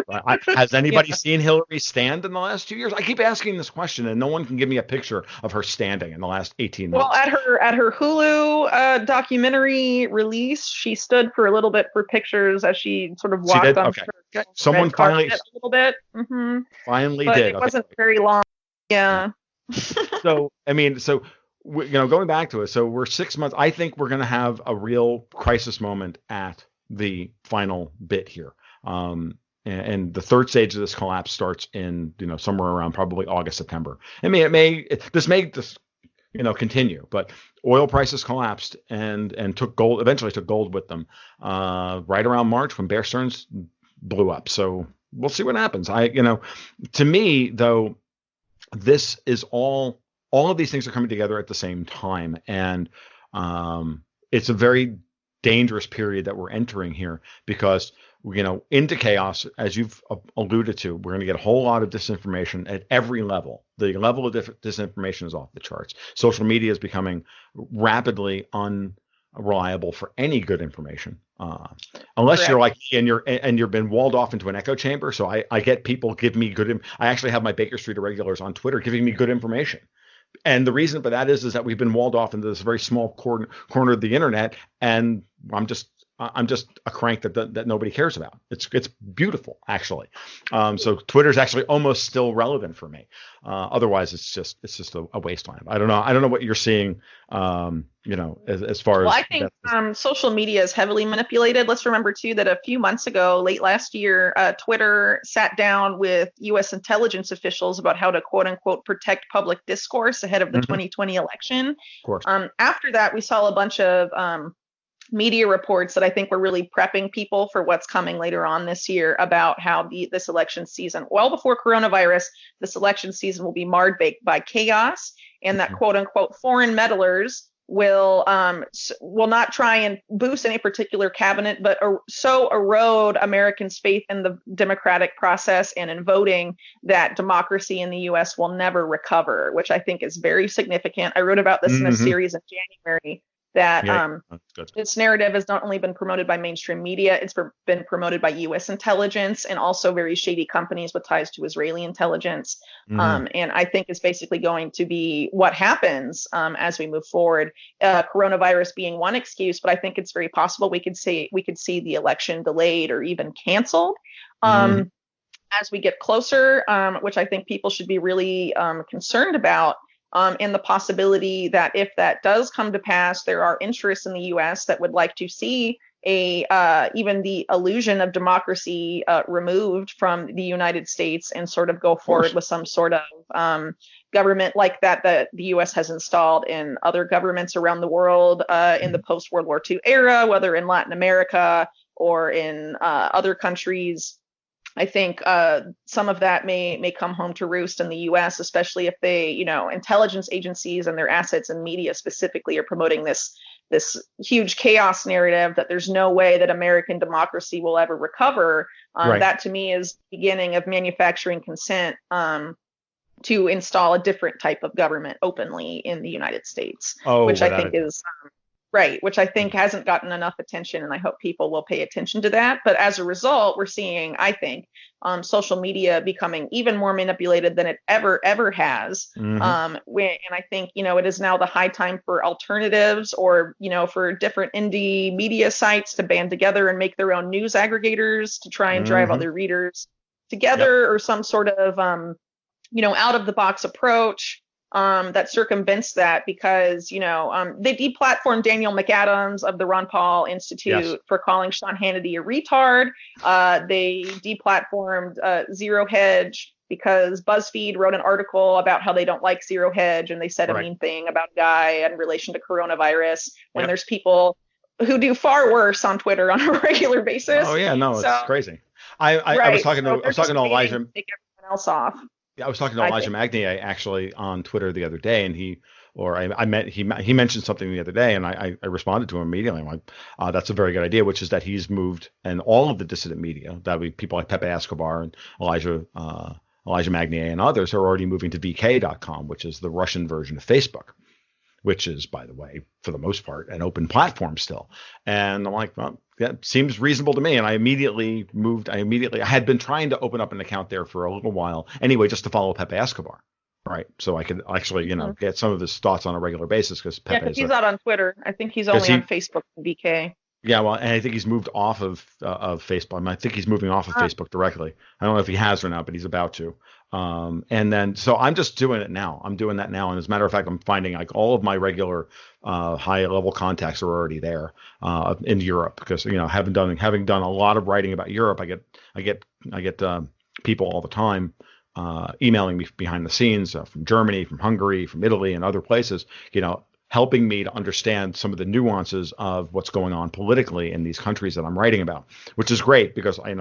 Has anybody seen Hillary stand in the last 2 years? I keep asking this question, and no one can give me a picture of her standing in the last 18 months. Well, at her Hulu documentary release, she stood for a little bit for pictures as she sort of walked on her someone finally a little bit. Mm-hmm. Finally but did. It wasn't very long. Yeah. So going back to it, so we're 6 months. I think we're going to have a real crisis moment at the final bit here. And the third stage of this collapse starts in, somewhere around probably August, September. This may continue, but oil prices collapsed and eventually took gold with them, right around March when Bear Stearns blew up. So we'll see what happens. To me though, this is all of these things are coming together at the same time. And, it's a very dangerous period that we're entering here, because into chaos, as you've alluded to. We're going to get a whole lot of disinformation at every level. The level of disinformation is off the charts. Social media is becoming rapidly unreliable for any good information, unless Correct. you're like and you've been walled off into an echo chamber. So I get people give me good. I actually have my Baker Street irregulars on Twitter giving me good information. And the reason for that is that we've been walled off into this very small corner of the internet, and I'm just a crank that nobody cares about. It's beautiful, actually. So Twitter's actually almost still relevant for me. Otherwise, it's just a wasteland. I don't know what you're seeing. As far as. Well, I think social media is heavily manipulated. Let's remember too that a few months ago, late last year, Twitter sat down with U.S. intelligence officials about how to quote unquote protect public discourse ahead of the 2020 election. Of course. After that, we saw a bunch of media reports that I think were really prepping people for what's coming later on this year about how this election season, well before coronavirus, this election season will be marred by chaos, and that quote unquote foreign meddlers will not try and boost any particular cabinet, but so erode Americans' faith in the democratic process and in voting that democracy in the U.S. will never recover, which I think is very significant. I wrote about this in a series in January. That this narrative has not only been promoted by mainstream media, it's been promoted by U.S. intelligence and also very shady companies with ties to Israeli intelligence. And I think it's basically going to be what happens as we move forward. Coronavirus being one excuse, but I think it's very possible we could see the election delayed or even canceled. As we get closer, which I think people should be really concerned about. And the possibility that if that does come to pass, there are interests in the U.S. that would like to see even the illusion of democracy removed from the United States and sort of go forward with some sort of government like that the U.S. has installed in other governments around the world in the post-World War II era, whether in Latin America or in other countries. I think some of that may come home to roost in the U.S., especially if intelligence agencies and their assets and media specifically are promoting this huge chaos narrative that there's no way that American democracy will ever recover. That to me is the beginning of manufacturing consent to install a different type of government openly in the United States, which I think is which I think hasn't gotten enough attention, and I hope people will pay attention to that. But as a result, we're seeing, I think, social media becoming even more manipulated than it ever has. And I think, it is now the high time for alternatives or, for different indie media sites to band together and make their own news aggregators to try and drive other readers together, or some sort of, out of the box approach. That circumvents that because, they deplatformed Daniel McAdams of the Ron Paul Institute for calling Sean Hannity a retard. They deplatformed Zero Hedge because BuzzFeed wrote an article about how they don't like Zero Hedge, and they said a mean thing about a guy in relation to coronavirus when there's people who do far worse on Twitter on a regular basis. Oh yeah, no, it's crazy. I was talking to Elijah. Take everyone else off. Yeah, I was talking to Elijah Magni actually on Twitter the other day, and he mentioned something the other day, and I responded to him immediately. I'm like, that's a very good idea, which is that he's moved, and all of the dissident media, that would be people like Pepe Escobar and Elijah Magni and others, are already moving to VK.com, which is the Russian version of Facebook, which is, by the way, for the most part, an open platform still. And I'm like, well, that seems reasonable to me. And I immediately moved. I had been trying to open up an account there for a little while anyway, just to follow Pepe Escobar. Right. So I could actually, get some of his thoughts on a regular basis because Pepe he's not on Twitter. I think he's only on Facebook and VK. Yeah, well, and I think he's moved off of Facebook. I think he's moving off of Facebook directly. I don't know if he has or not, but he's about to. And then, so I'm just doing it now. I'm doing that now. And as a matter of fact, I'm finding like all of my regular high level contacts are already there in Europe because, having done a lot of writing about Europe, I get people all the time emailing me behind the scenes from Germany, from Hungary, from Italy, and other places, helping me to understand some of the nuances of what's going on politically in these countries that I'm writing about, which is great because I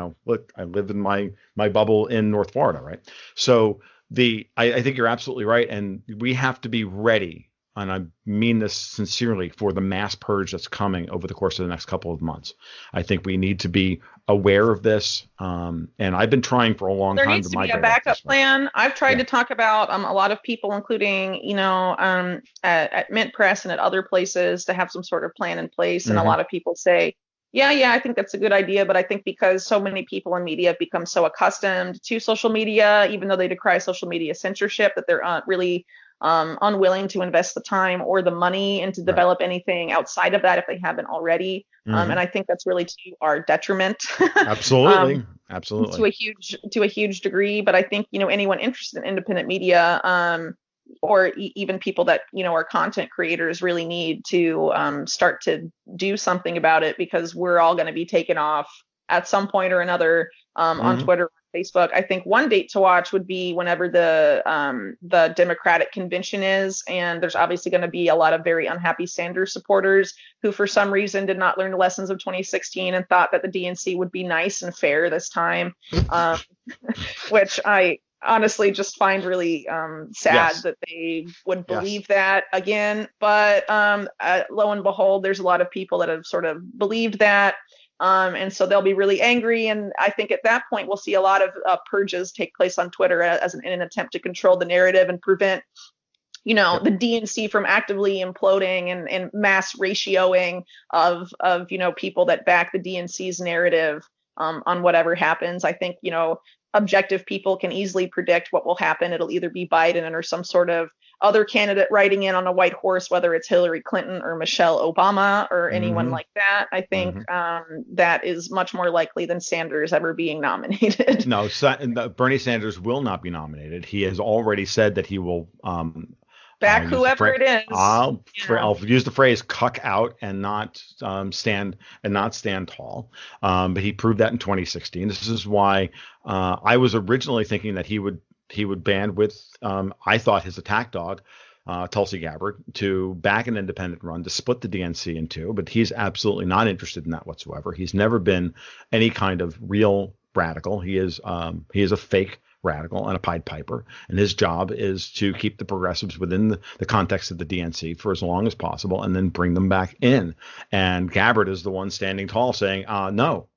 live in my bubble in North Florida, right? So I think you're absolutely right, and we have to be ready and I mean this sincerely, for the mass purge that's coming over the course of the next couple of months. I think we need to be aware of this. And I've been trying for a long time to There needs to be a migrate backup plan. I've tried to talk about a lot of people, including, at Mynt Press and at other places, to have some sort of plan in place. And a lot of people say, yeah, I think that's a good idea. But I think because so many people in media have become so accustomed to social media, even though they decry social media censorship, that they're really unwilling to invest the time or the money and to develop anything outside of that if they haven't already. And I think that's really to our detriment. Absolutely. To a huge degree. But I think, anyone interested in independent media, or even people that, are content creators, really need to start to do something about it, because we're all going to be taken off at some point or another on Twitter or Facebook. I think one date to watch would be whenever the Democratic convention is, and there's obviously going to be a lot of very unhappy Sanders supporters who for some reason did not learn the lessons of 2016 and thought that the DNC would be nice and fair this time, which I honestly just find really sad that they would believe that again. But lo and behold, there's a lot of people that have sort of believed that. And so they'll be really angry. And I think at that point, we'll see a lot of purges take place on Twitter in an attempt to control the narrative and prevent, the DNC from actively imploding and mass ratioing of people that back the DNC's narrative on whatever happens. I think, objective people can easily predict what will happen. It'll either be Biden or some sort of other candidate riding in on a white horse, whether it's Hillary Clinton or Michelle Obama or anyone like that. I think that is much more likely than Sanders ever being nominated. No, Bernie Sanders will not be nominated. He has already said that he will back whoever it is. I'll use the phrase "cuck out" and not stand tall. But he proved that in 2016. This is why I was originally thinking that he would band with I thought his attack dog, Tulsi Gabbard, to back an independent run to split the DNC in two. But he's absolutely not interested in that whatsoever. He's never been any kind of real radical. He is a fake radical and a Pied Piper, and his job is to keep the progressives within the context of the DNC for as long as possible and then bring them back in. And Gabbard is the one standing tall saying no.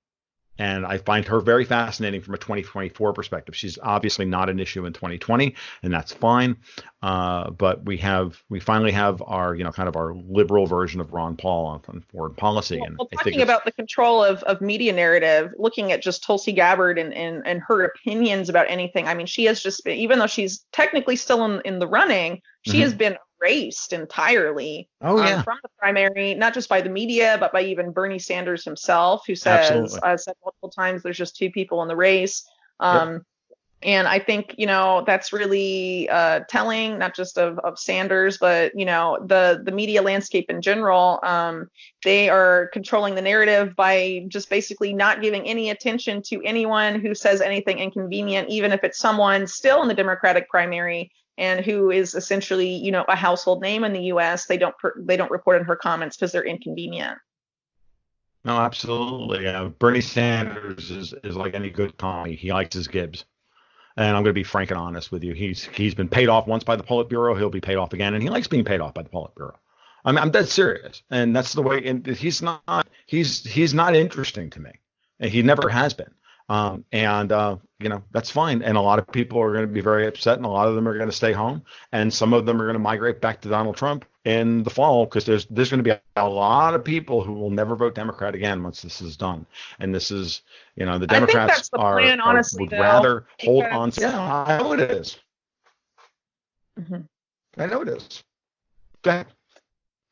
And I find her very fascinating from a 2024 perspective. She's obviously not an issue in 2020, and that's fine. But we finally have our, kind of our liberal version of Ron Paul on foreign policy. Well, talking about the control of media narrative, looking at just Tulsi Gabbard and her opinions about anything. I mean, she has just been, even though she's technically still in the running, she has been erased entirely from the primary, not just by the media, but by even Bernie Sanders himself, who said multiple times there's just two people in the race. And I think, that's really telling, not just of Sanders, but, the media landscape in general. They are controlling the narrative by just basically not giving any attention to anyone who says anything inconvenient, even if it's someone still in the Democratic primary and who is essentially, a household name in the U.S. They don't report on her comments because they're inconvenient. No, absolutely. Bernie Sanders is like any good commie. He likes his Gibbs. And I'm going to be frank and honest with you. He's been paid off once by the Politburo. He'll be paid off again, and he likes being paid off by the Politburo. I'm dead serious, and that's the way. And he's not interesting to me, and he never has been. That's fine. And a lot of people are going to be very upset, and a lot of them are going to stay home, and some of them are going to migrate back to Donald Trump in the fall, because there's going to be a lot of people who will never vote Democrat again once this is done. And this is, the Democrats I think that's the plan, honestly, would rather hold on to. Yeah, I know it is. I know it is. Go ahead.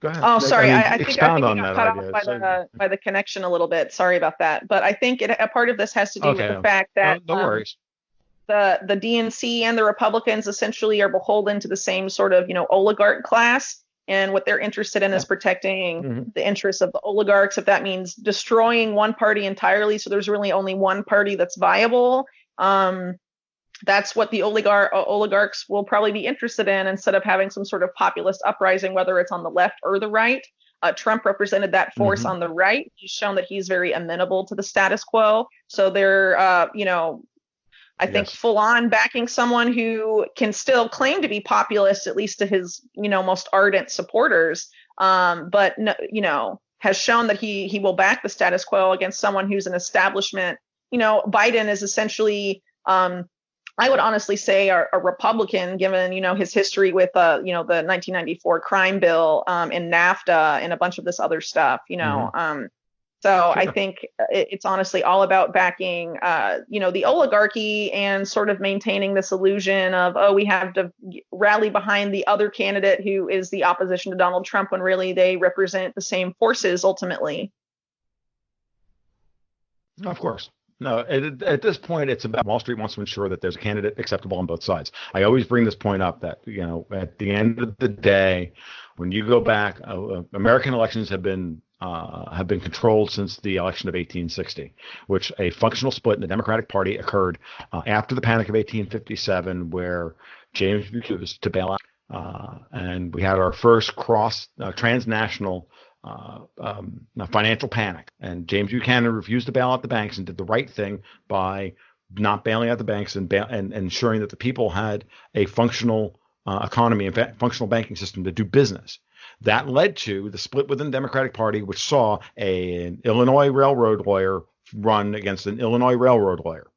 Oh, sorry. I think I on got that cut off by the connection a little bit. Sorry about that. But I think a part of this has to do with the fact that no worries. The DNC and the Republicans essentially are beholden to the same sort of, Oleg Art Class. And what they're interested in is protecting the interests of the oligarchs. If that means destroying one party entirely, so there's really only one party that's viable, that's what the oligarchs will probably be interested in, instead of having some sort of populist uprising, whether it's on the left or the right. Trump represented that force on the right. He's shown that he's very amenable to the status quo. So they're, I think full on backing someone who can still claim to be populist, at least to his, most ardent supporters, but has shown that he will back the status quo against someone who's an establishment. Biden is essentially, I would honestly say, a Republican, given his history with the 1994 crime bill and NAFTA and a bunch of this other stuff. So I think it's honestly all about backing, the oligarchy and sort of maintaining this illusion of, we have to rally behind the other candidate who is the opposition to Donald Trump, when really they represent the same forces ultimately. Of course. No, at this point, it's about Wall Street wants to ensure that there's a candidate acceptable on both sides. I always bring this point up that, at the end of the day, when you go back, American elections have been controlled since the election of 1860, which a functional split in the Democratic Party occurred after the Panic of 1857, where James refused to bail out, and we had our first transnational financial panic. And James Buchanan refused to bail out the banks and did the right thing by not bailing out the banks and ensuring that the people had a functional economy and functional banking system to do business. That led to the split within the Democratic Party, which saw an Illinois railroad lawyer run against an Illinois railroad lawyer.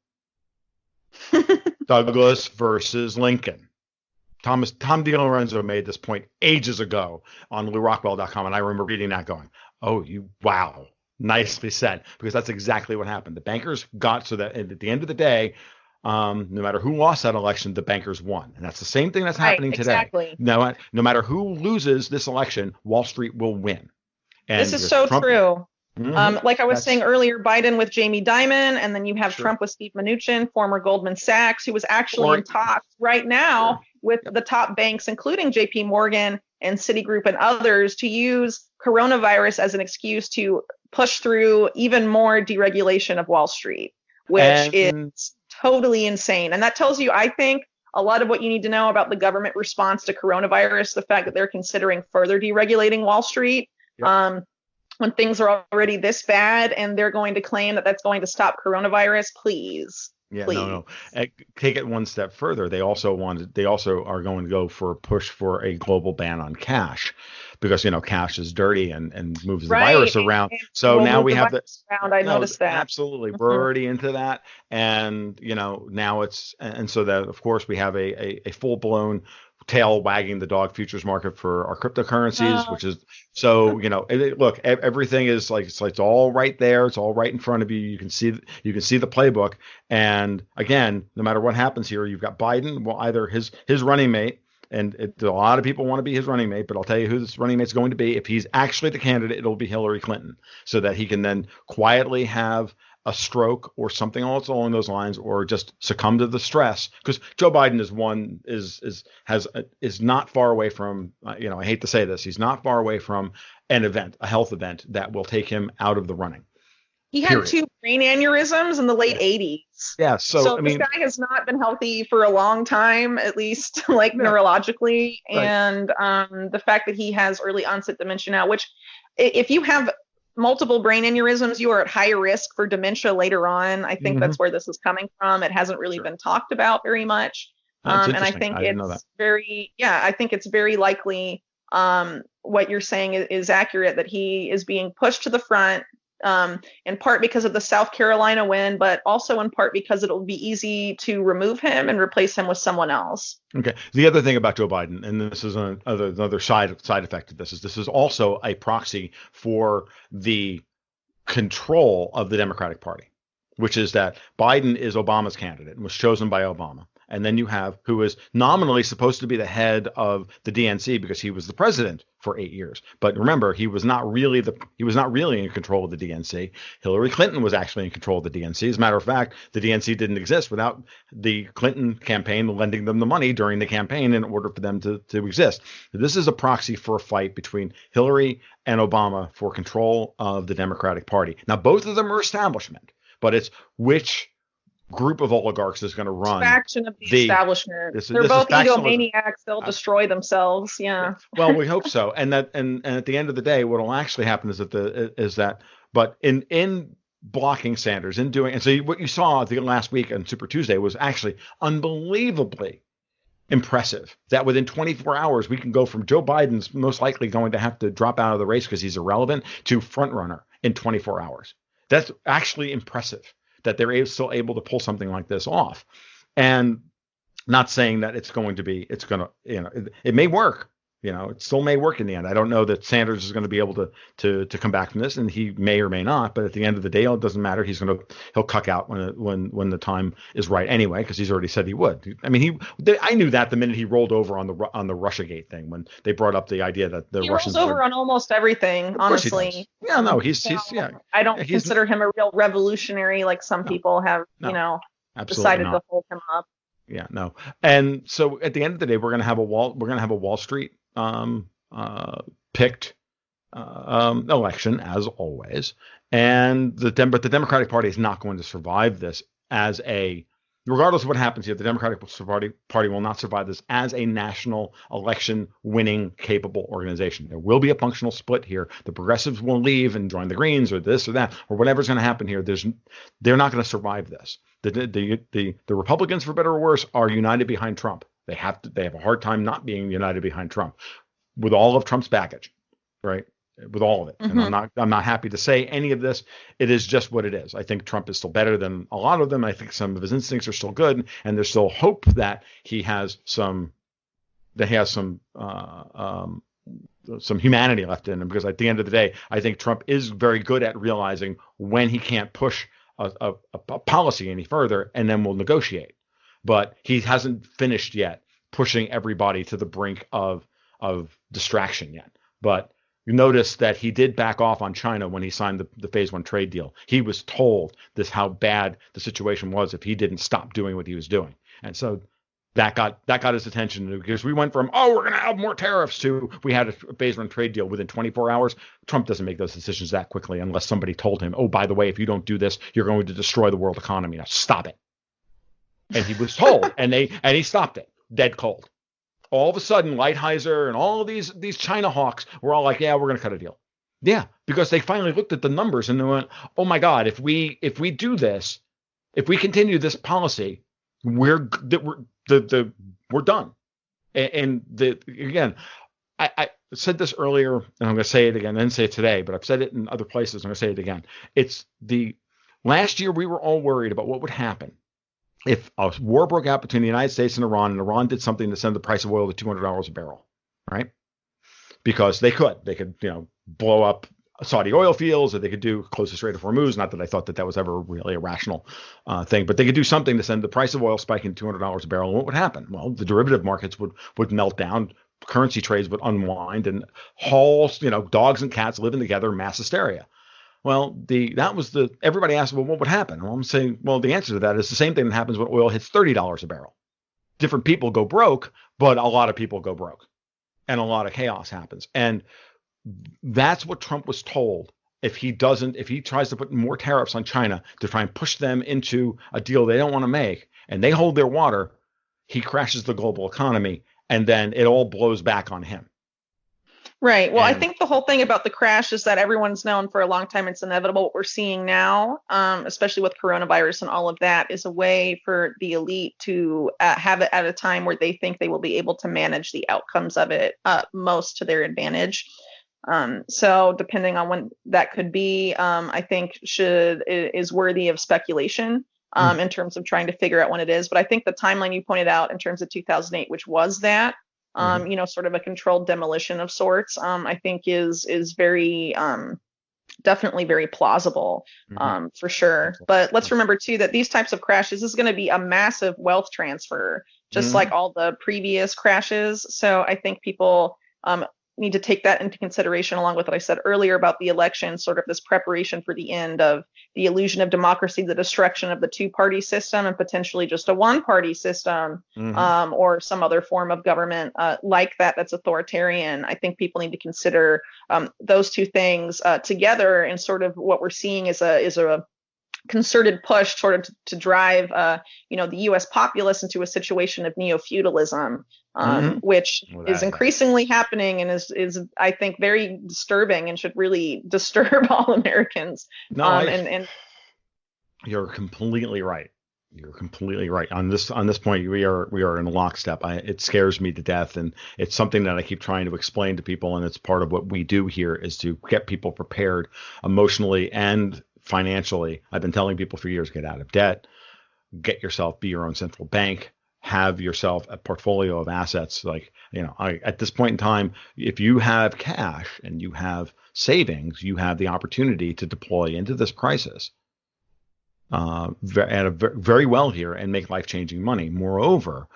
Douglas versus Lincoln. Tom DiLorenzo made this point ages ago on LouRockwell.com, and I remember reading that going, wow, nicely said, because that's exactly what happened. The bankers got so that at the end of the day, no matter who lost that election, the bankers won. And that's the same thing that's happening today. Exactly. No matter who loses this election, Wall Street will win. And this is so true. Mm-hmm. Like I was saying earlier, Biden with Jamie Dimon, and then you have Trump with Steve Mnuchin, former Goldman Sachs, who was actually in talks right now with the top banks, including JP Morgan and Citigroup and others, to use coronavirus as an excuse to push through even more deregulation of Wall Street, which is totally insane. And that tells you, I think, a lot of what you need to know about the government response to coronavirus, the fact that they're considering further deregulating Wall Street. Yep. When things are already this bad and they're going to claim that that's going to stop coronavirus, please. Yeah, please. No. Take it one step further. They also are going to go for a push for a global ban on cash, because cash is dirty and moves the virus around. So now we have I noticed that. Absolutely. We're already into that. And now so that of course we have a full blown tail wagging the dog futures market for our cryptocurrencies, which is look, everything is it's all right there. It's all right in front of you. You can see the playbook. And again, no matter what happens here, you've got Biden, either his running mate, and a lot of people want to be his running mate, but I'll tell you who this running mate's going to be. If he's actually the candidate, it'll be Hillary Clinton, so that he can then quietly have a stroke or something else along those lines, or just succumb to the stress. Because Joe Biden is not far away from, I hate to say this, he's not far away from a health event that will take him out of the running. He had 2 brain aneurysms in the late 80s. Yeah. So this guy has not been healthy for a long time, at least neurologically. Right. And the fact that he has early onset dementia now, which if you have multiple brain aneurysms, you are at higher risk for dementia later on. I think that's where this is coming from. It hasn't really been talked about very much. And I think I think it's very likely what you're saying is accurate, that he is being pushed to the front, in part because of the South Carolina win, but also in part because it'll be easy to remove him and replace him with someone else. Okay. The other thing about Joe Biden, and this is another side effect of this is also a proxy for the control of the Democratic Party, which is that Biden is Obama's candidate and was chosen by Obama. And then you have who is nominally supposed to be the head of the DNC because he was the president for 8 years. But remember, he was not really in control of the DNC. Hillary Clinton was actually in control of the DNC. As a matter of fact, the DNC didn't exist without the Clinton campaign lending them the money during the campaign in order for them to exist. This is a proxy for a fight between Hillary and Obama for control of the Democratic Party. Now, both of them are establishment, but it's which group of oligarchs is going to run faction of the establishment. They're both egomaniacs. They'll destroy themselves. Yeah. Well, we hope so. And at the end of the day, what will actually happen is but in blocking Sanders and doing. And so what you saw the last week on Super Tuesday was actually unbelievably impressive. That within 24 hours, we can go from Joe Biden's most likely going to have to drop out of the race because he's irrelevant to front runner in 24 hours. That's actually impressive that they're still able to pull something like this off. And not saying that it's going to, it may work. It still may work in the end. I don't know that Sanders is going to be able to come back from this, and he may or may not. But at the end of the day, it doesn't matter. He'll cuck out when the time is right anyway, because he's already said he would. I mean, I knew that the minute he rolled over on the RussiaGate thing, when they brought up the idea that the Russians rolls over on almost everything. Honestly, yeah, no, he's I don't consider him a real revolutionary like some people have, decided to hold him up. Yeah, no. And so at the end of the day, we're going to have a Wall Street picked election as always, but the Democratic Party is not going to survive this regardless of what happens here. The Democratic Party will not survive this as a national election winning capable organization. There will be a functional split here. The progressives will leave and join the Greens or this or that or whatever's going to happen here. They're not going to survive this. The Republicans, for better or worse, are united behind Trump. They have a hard time not being united behind Trump with all of Trump's baggage, right? With all of it. Mm-hmm. And I'm not happy to say any of this. It is just what it is. I think Trump is still better than a lot of them. I think some of his instincts are still good, and there's still hope that he has some humanity left in him, because at the end of the day, I think Trump is very good at realizing when he can't push a policy any further, and then we'll negotiate. But he hasn't finished yet pushing everybody to the brink of distraction yet. But you notice that he did back off on China when he signed the phase 1 trade deal. He was told how bad the situation was if he didn't stop doing what he was doing. And so that got his attention, because we went from, we're going to have more tariffs to we had a phase 1 trade deal within 24 hours. Trump doesn't make those decisions that quickly unless somebody told him, by the way, if you don't do this, you're going to destroy the world economy. Now stop it. And he was told, and he stopped it dead cold. All of a sudden, Lighthizer and all of these China hawks were all like, yeah, we're going to cut a deal. Yeah, because they finally looked at the numbers and they went, oh my God, if we do this, if we continue this policy, we're done. And again, I said this earlier, and I'm going to say it again. I didn't say it today, but I've said it in other places. I'm going to say it again. It's last year we were all worried about what would happen if a war broke out between the United States and Iran did something to send the price of oil to $200 a barrel, right? Because they could blow up Saudi oil fields, or they could close the Strait of Hormuz. Not that I thought that was ever really a rational thing, but they could do something to send the price of oil spiking to $200 a barrel. And what would happen? Well, the derivative markets would melt down, currency trades would unwind, and dogs and cats living together, mass hysteria. Well, everybody asked, well, what would happen? Well, I'm saying, the answer to that is the same thing that happens when oil hits $30 a barrel. Different people go broke, but a lot of people go broke, and a lot of chaos happens. And that's what Trump was told. If he tries to put more tariffs on China to try and push them into a deal they don't want to make, and they hold their water, he crashes the global economy, and then it all blows back on him. Right. Well, I think the whole thing about the crash is that everyone's known for a long time it's inevitable. What we're seeing now, especially with coronavirus and all of that, is a way for the elite to have it at a time where they think they will be able to manage the outcomes of it most to their advantage. So depending on when that could be, I think is worthy of speculation in terms of trying to figure out when it is. But I think the timeline you pointed out in terms of 2008, which was that, sort of a controlled demolition of sorts, I think is very definitely very plausible, for sure. But let's remember too that these types of crashes is going to be a massive wealth transfer, just like all the previous crashes. So I think people need to take that into consideration, along with what I said earlier about the election, sort of this preparation for the end of the illusion of democracy, the destruction of the two-party system, and potentially just a one-party system, or some other form of government like that's authoritarian. I think people need to consider those two things together, and sort of what we're seeing is a concerted push sort of to drive the U.S. populace into a situation of neo-feudalism, which is increasingly happening, and is I think very disturbing and should really disturb all Americans. And You're completely right. You're completely right on this point. We are in lockstep. It scares me to death, and it's something that I keep trying to explain to people. And it's part of what we do here is to get people prepared emotionally and financially. I've been telling people for years: get out of debt, be your own central bank, have yourself a portfolio of assets. Like, at this point in time, if you have cash and you have savings, you have the opportunity to deploy into this crisis very well here and make life-changing money. Moreover,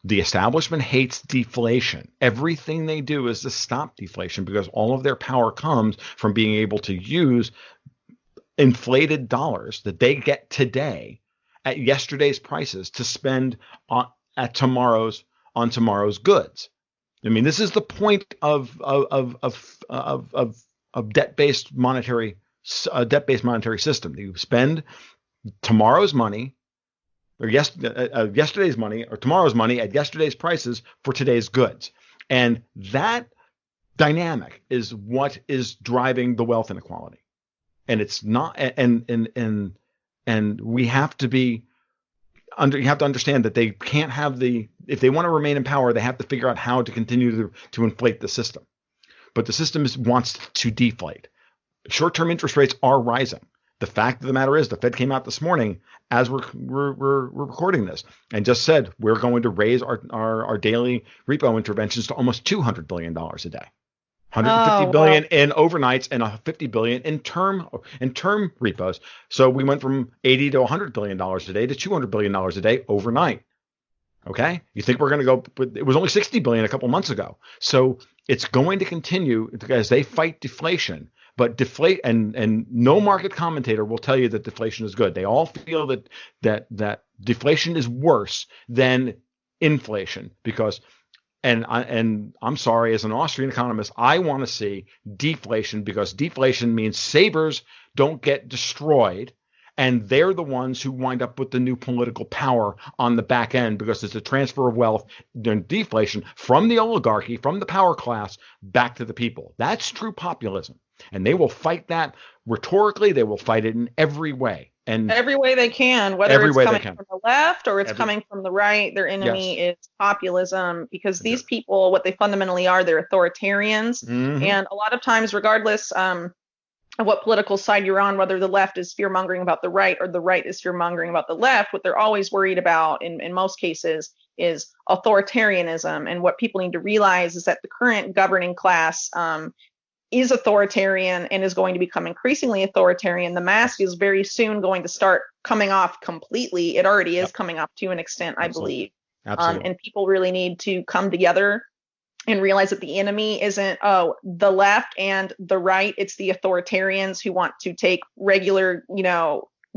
the establishment hates deflation. Everything they do is to stop deflation because all of their power comes from being able to use inflated dollars that they get today at yesterday's prices to spend on tomorrow's goods. I mean, this is the point of debt-based monetary system. You spend tomorrow's money or yesterday's money or tomorrow's money at yesterday's prices for today's goods. And that dynamic is what is driving the wealth inequality. And it's not, and we have to you have to understand that they can't have if they want to remain in power, they have to figure out how to continue to inflate the system. But the system wants to deflate. Short-term interest rates are rising. The fact of the matter is, the Fed came out this morning as we're recording this and just said we're going to raise our daily repo interventions to almost $200 billion a day, 150 billion in overnights and 50 billion in term repos. So we went from 80 to 100 billion dollars a day to 200 billion dollars a day overnight. Okay, you think we're going to go? But it was only 60 billion a couple months ago. So it's going to continue as they fight deflation. But and no market commentator will tell you that deflation is good. They all feel that deflation is worse than inflation because, and I'm sorry, as an Austrian economist, I want to see deflation because deflation means savers don't get destroyed. And they're the ones who wind up with the new political power on the back end because it's a transfer of wealth during deflation from the oligarchy, from the power class, back to the people. That's true populism. And they will fight that rhetorically. They will fight it in every way. And every way they can, whether it's coming from the left or it's coming from the right, their enemy is populism because these people, what they fundamentally are, they're authoritarians. Mm-hmm. And a lot of times, regardless of what political side you're on, whether the left is fear-mongering about the right or the right is fear-mongering about the left, what they're always worried about in most cases is authoritarianism. And what people need to realize is that the current governing class is authoritarian and is going to become increasingly authoritarian. The mask is very soon going to start coming off completely. It already is coming off to an extent, I believe. Absolutely. And people really need to come together and realize that the enemy isn't, the left and the right. It's the authoritarians who want to take regular,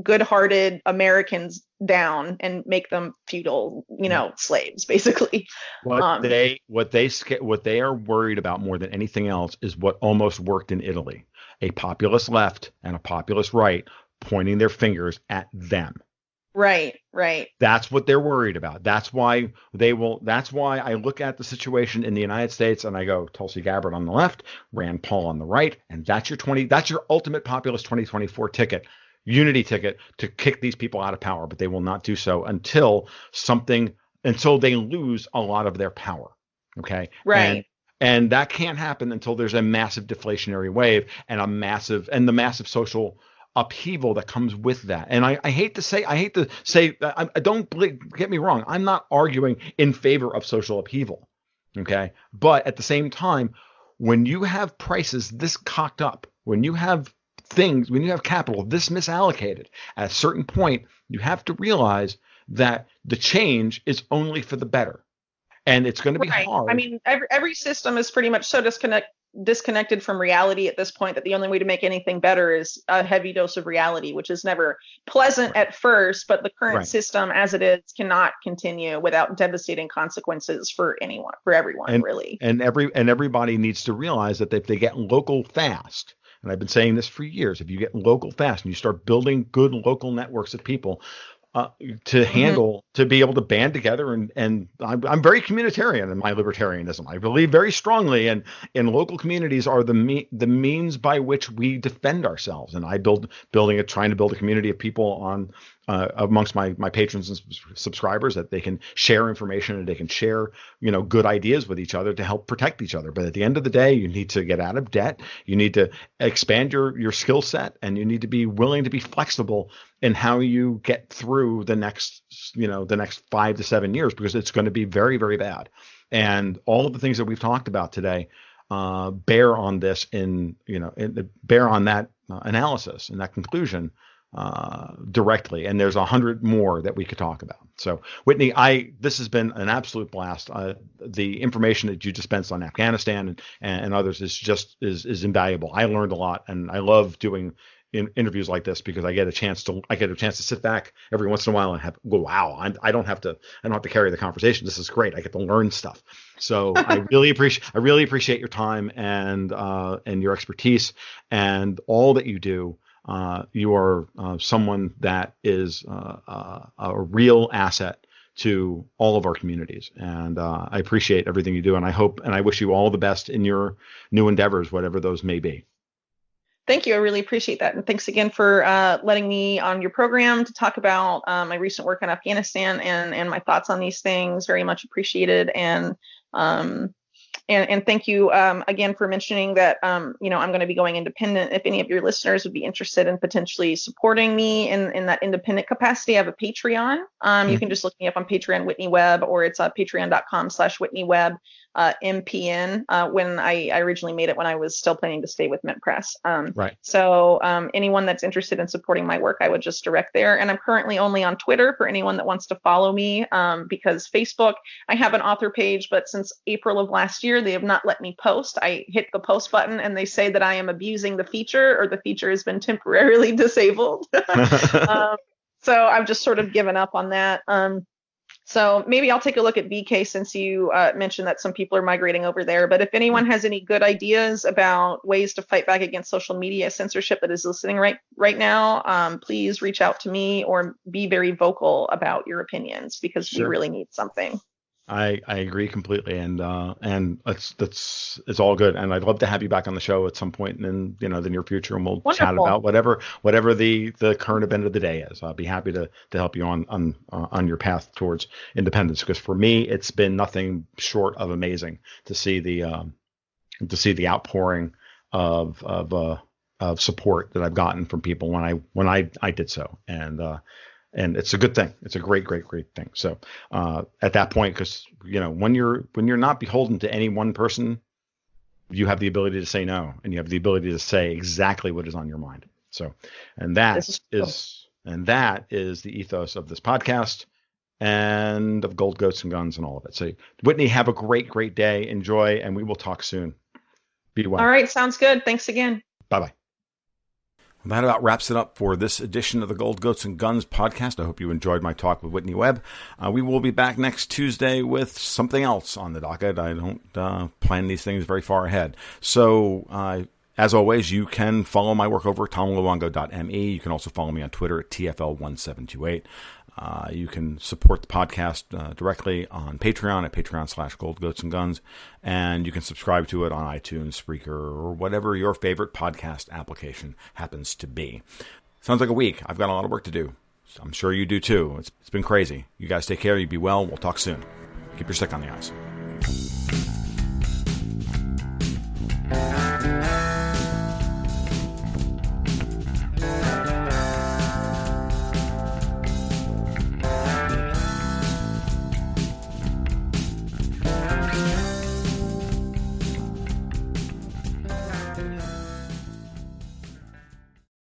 good-hearted Americans down and make them feudal, slaves, basically. What they are worried about more than anything else is what almost worked in Italy: a populist left and a populist right pointing their fingers at them. Right. That's what they're worried about. That's why I look at the situation in the United States and I go, Tulsi Gabbard on the left, Rand Paul on the right, and that's your ultimate populist 2024 ticket. Unity ticket to kick these people out of power, but they will not do so until they lose a lot of their power. Okay. Right. And that can't happen until there's a massive deflationary wave and the massive social upheaval that comes with that. And I hate to say, don't get me wrong. I'm not arguing in favor of social upheaval. Okay. But at the same time, when you have prices this cocked up, when you have capital this misallocated, at a certain point, you have to realize that the change is only for the better. And it's going to be hard. I mean, every system is pretty much so disconnected from reality at this point that the only way to make anything better is a heavy dose of reality, which is never pleasant at first, but the current system as it is cannot continue without devastating consequences for everyone, really. And everybody needs to realize that if they get local fast, and I've been saying this for years, if you get local fast and you start building good local networks of people, to handle, to be able to band together. And I'm very communitarian in my libertarianism. I believe very strongly in local communities are the means by which we defend ourselves. And I trying to build a community of people on amongst my patrons and subscribers, that they can share information and they can share, good ideas with each other to help protect each other. But at the end of the day, you need to get out of debt. You need to expand your skill set, and you need to be willing to be flexible in how you get through the next 5 to 7 years, because it's going to be very, very bad. And all of the things that we've talked about today bear on this bear on that analysis and that conclusion directly. And there's 100 more that we could talk about. So Whitney, this has been an absolute blast. The information that you dispensed on Afghanistan and others is invaluable. I learned a lot, and I love doing interviews like this, because I get a chance to sit back every once in a while and go, wow, I don't have to carry the conversation. This is great. I get to learn stuff. So I really appreciate your time and your expertise and all that you do. You are someone that is a real asset to all of our communities, and I appreciate everything you do. And I wish you all the best in your new endeavors, whatever those may be. Thank you. I really appreciate that. And thanks again for letting me on your program to talk about my recent work in Afghanistan and my thoughts on these things. Very much appreciated. And thank you again for mentioning that, I'm going to be going independent. If any of your listeners would be interested in potentially supporting me in that independent capacity, I have a Patreon. You can just look me up on Patreon, Whitney Webb, or it's patreon.com/Whitney Webb. MPN when I originally made it, when I was still planning to stay with Mynt Press. Right. So anyone that's interested in supporting my work, I would just direct there. And I'm currently only on Twitter for anyone that wants to follow me, because Facebook, I have an author page, but since April of last year, they have not let me post. I hit the post button and they say that I am abusing the feature, or the feature has been temporarily disabled. So I've just sort of given up on that. So maybe I'll take a look at VK, since you mentioned that some people are migrating over there. But if anyone has any good ideas about ways to fight back against social media censorship that is listening right now, please reach out to me, or be very vocal about your opinions, because we really need something. I agree completely, and it's all good, and I'd love to have you back on the show at some point in the near future, and we'll chat about whatever the current event of the day is. I'll be happy to help you on your path towards independence, because for me it's been nothing short of amazing to see the outpouring of support that I've gotten from people when I did so, and it's a good thing. It's a great thing. So at that point, because when you're not beholden to any one person, you have the ability to say no, and you have the ability to say exactly what is on your mind. So, and that is the ethos of this podcast and of Gold, Goats, and Guns and all of it. So Whitney, have a great day. Enjoy, and we will talk soon. Be well. All right. Sounds good. Thanks again. Bye-bye. That about wraps it up for this edition of the Gold, Goats, and Guns podcast. I hope you enjoyed my talk with Whitney Webb. We will be back next Tuesday with something else on the docket. I don't plan these things very far ahead. So, as always, you can follow my work over at tomluongo.me. You can also follow me on Twitter at TFL1728. You can support the podcast directly on Patreon at patreon.com/Gold, Goats, and Guns. And you can subscribe to it on iTunes, Spreaker, or whatever your favorite podcast application happens to be. Sounds like a week. I've got a lot of work to do. I'm sure you do too. It's been crazy. You guys take care. You be well. We'll talk soon. Keep your stick on the ice.